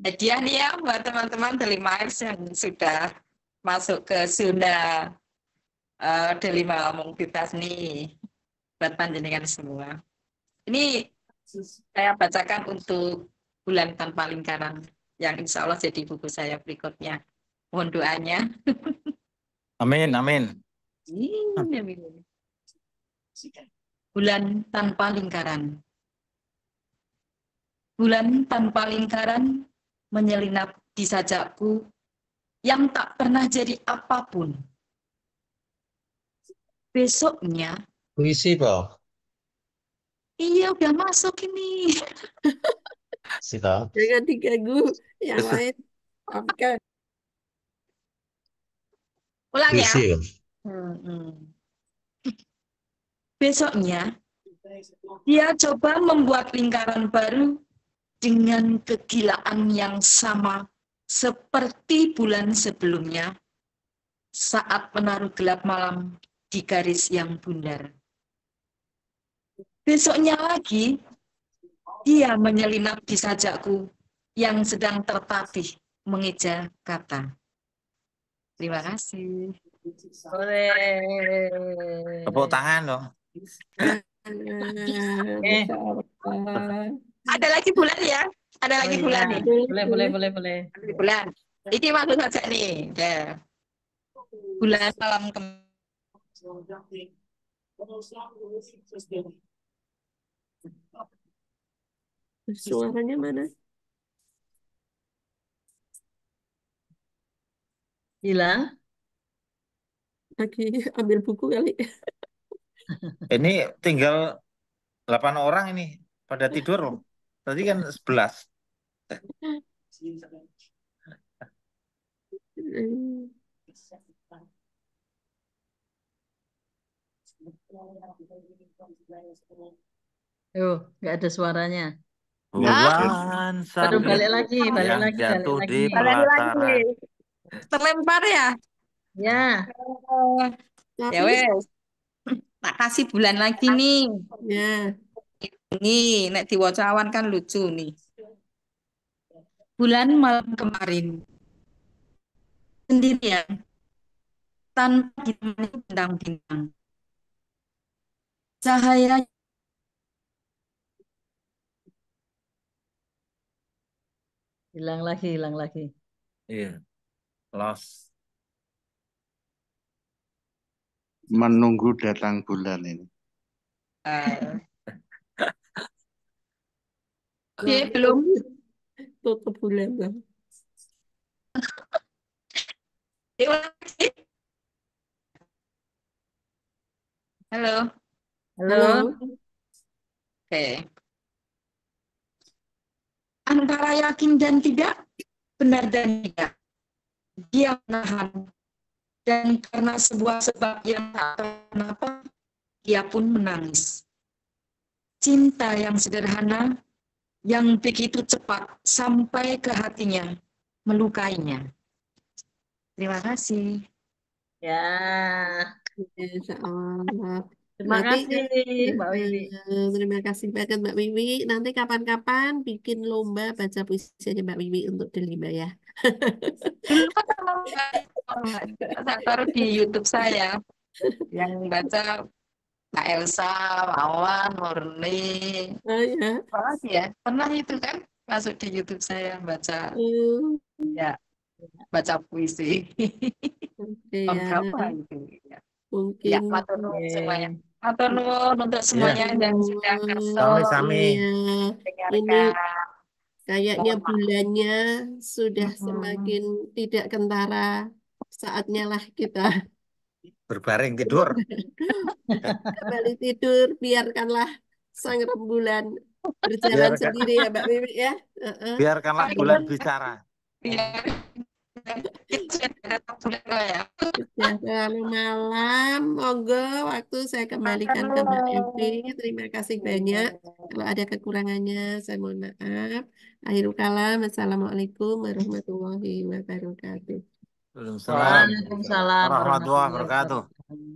hadiah nih ya buat teman-teman Daily Minds yang sudah masuk ke zona Daily ngomong bebas nih buat panjenengan semua. Ini saya bacakan untuk Bulan Tanpa Lingkaran yang insya Allah jadi buku saya berikutnya. Mohon doanya. Amin, amin. Bulan Tanpa Lingkaran. Bulan tanpa lingkaran menyelinap di sajakku yang tak pernah jadi apapun. Besoknya, Puisi, Pak. iya udah masuk ini. Sita. Jangan diganggu yang lain. Oke. Ulang ya. Puisi, ya. Besoknya, dia coba membuat lingkaran baru dengan kegilaan yang sama seperti bulan sebelumnya saat menaruh gelap malam di garis yang bundar. Besoknya lagi, dia menyelinap di sajakku yang sedang tertatih mengeja kata. Terima kasih. Boleh. Tepuk tangan dong. Masya Allah. Ada lagi bulan ya? Ada lagi Oh, bulan iya. nih. Boleh. Ada lagi bulan. Ini maksud saja nih. Ya. Bulan malam Suaranya mana? Hilang. Lagi ambil buku kali. Ini tinggal 8 orang ini pada tidur loh. Tadi kan 11. Nggak ada suaranya. Bulan Aduh, sabit balik lagi. yang jatuh di Balik lagi. pelataran. Terlempar ya? Ya, Ya Tapi wes. Tak kasih bulan lagi nih. ya, Ini nek diwacawan kan lucu nih. Bulan malam kemarin sendirian tanpa ditemani bintang-bintang. Cahaya hilang lagi. Iya, lost. Menunggu datang bulan ini. belum. tutup bulan lah. Halo. Halo. Oke. Antara yakin dan tidak, benar dan tidak. Dia menahan. Dan karena sebuah sebab yang tak tahu kenapa, dia pun menangis. Cinta yang sederhana, yang begitu cepat sampai ke hatinya, melukainya. Terima kasih. Ya, Insya Allah. terima Nanti kasih Mbak Wiwi. terima kasih banget Mbak Wiwi. Nanti kapan-kapan bikin lomba baca puisi Mbak Wiwi untuk Delima ya. Saya taruh di YouTube saya yang baca Kak Elsa, Wawan, Murni. Oh ya. Apa lagi ya? Pernah itu kan masuk di YouTube saya baca ya baca puisi. Oke Tahun ya. berapa itu? Ya, Mungkin matur nuwun semuanya. Matur nuwun untuk semuanya yang sudah kerso Sami-sami. iya. Ini dengarkan. kayaknya Mohon maaf. bulannya sudah semakin tidak kentara. Saatnya lah kita Berbaring tidur. kembali tidur. Biarkanlah sang rembulan berjalan Biarkan, sendiri ya Mbak Wiwi ya. biarkanlah bulan bicara. Ya. Sudah terlalu malam, monggo waktu saya kembalikan ke Mbak Evi. Terima kasih banyak. Kalau ada kekurangannya, saya mohon maaf. Akhirul kalam, Assalamualaikum warahmatullahi wabarakatuh. Waalaikumsalam Waalaikumsalam warahmatullahi warahmatullahi wabarakatuh. wabarakatuh.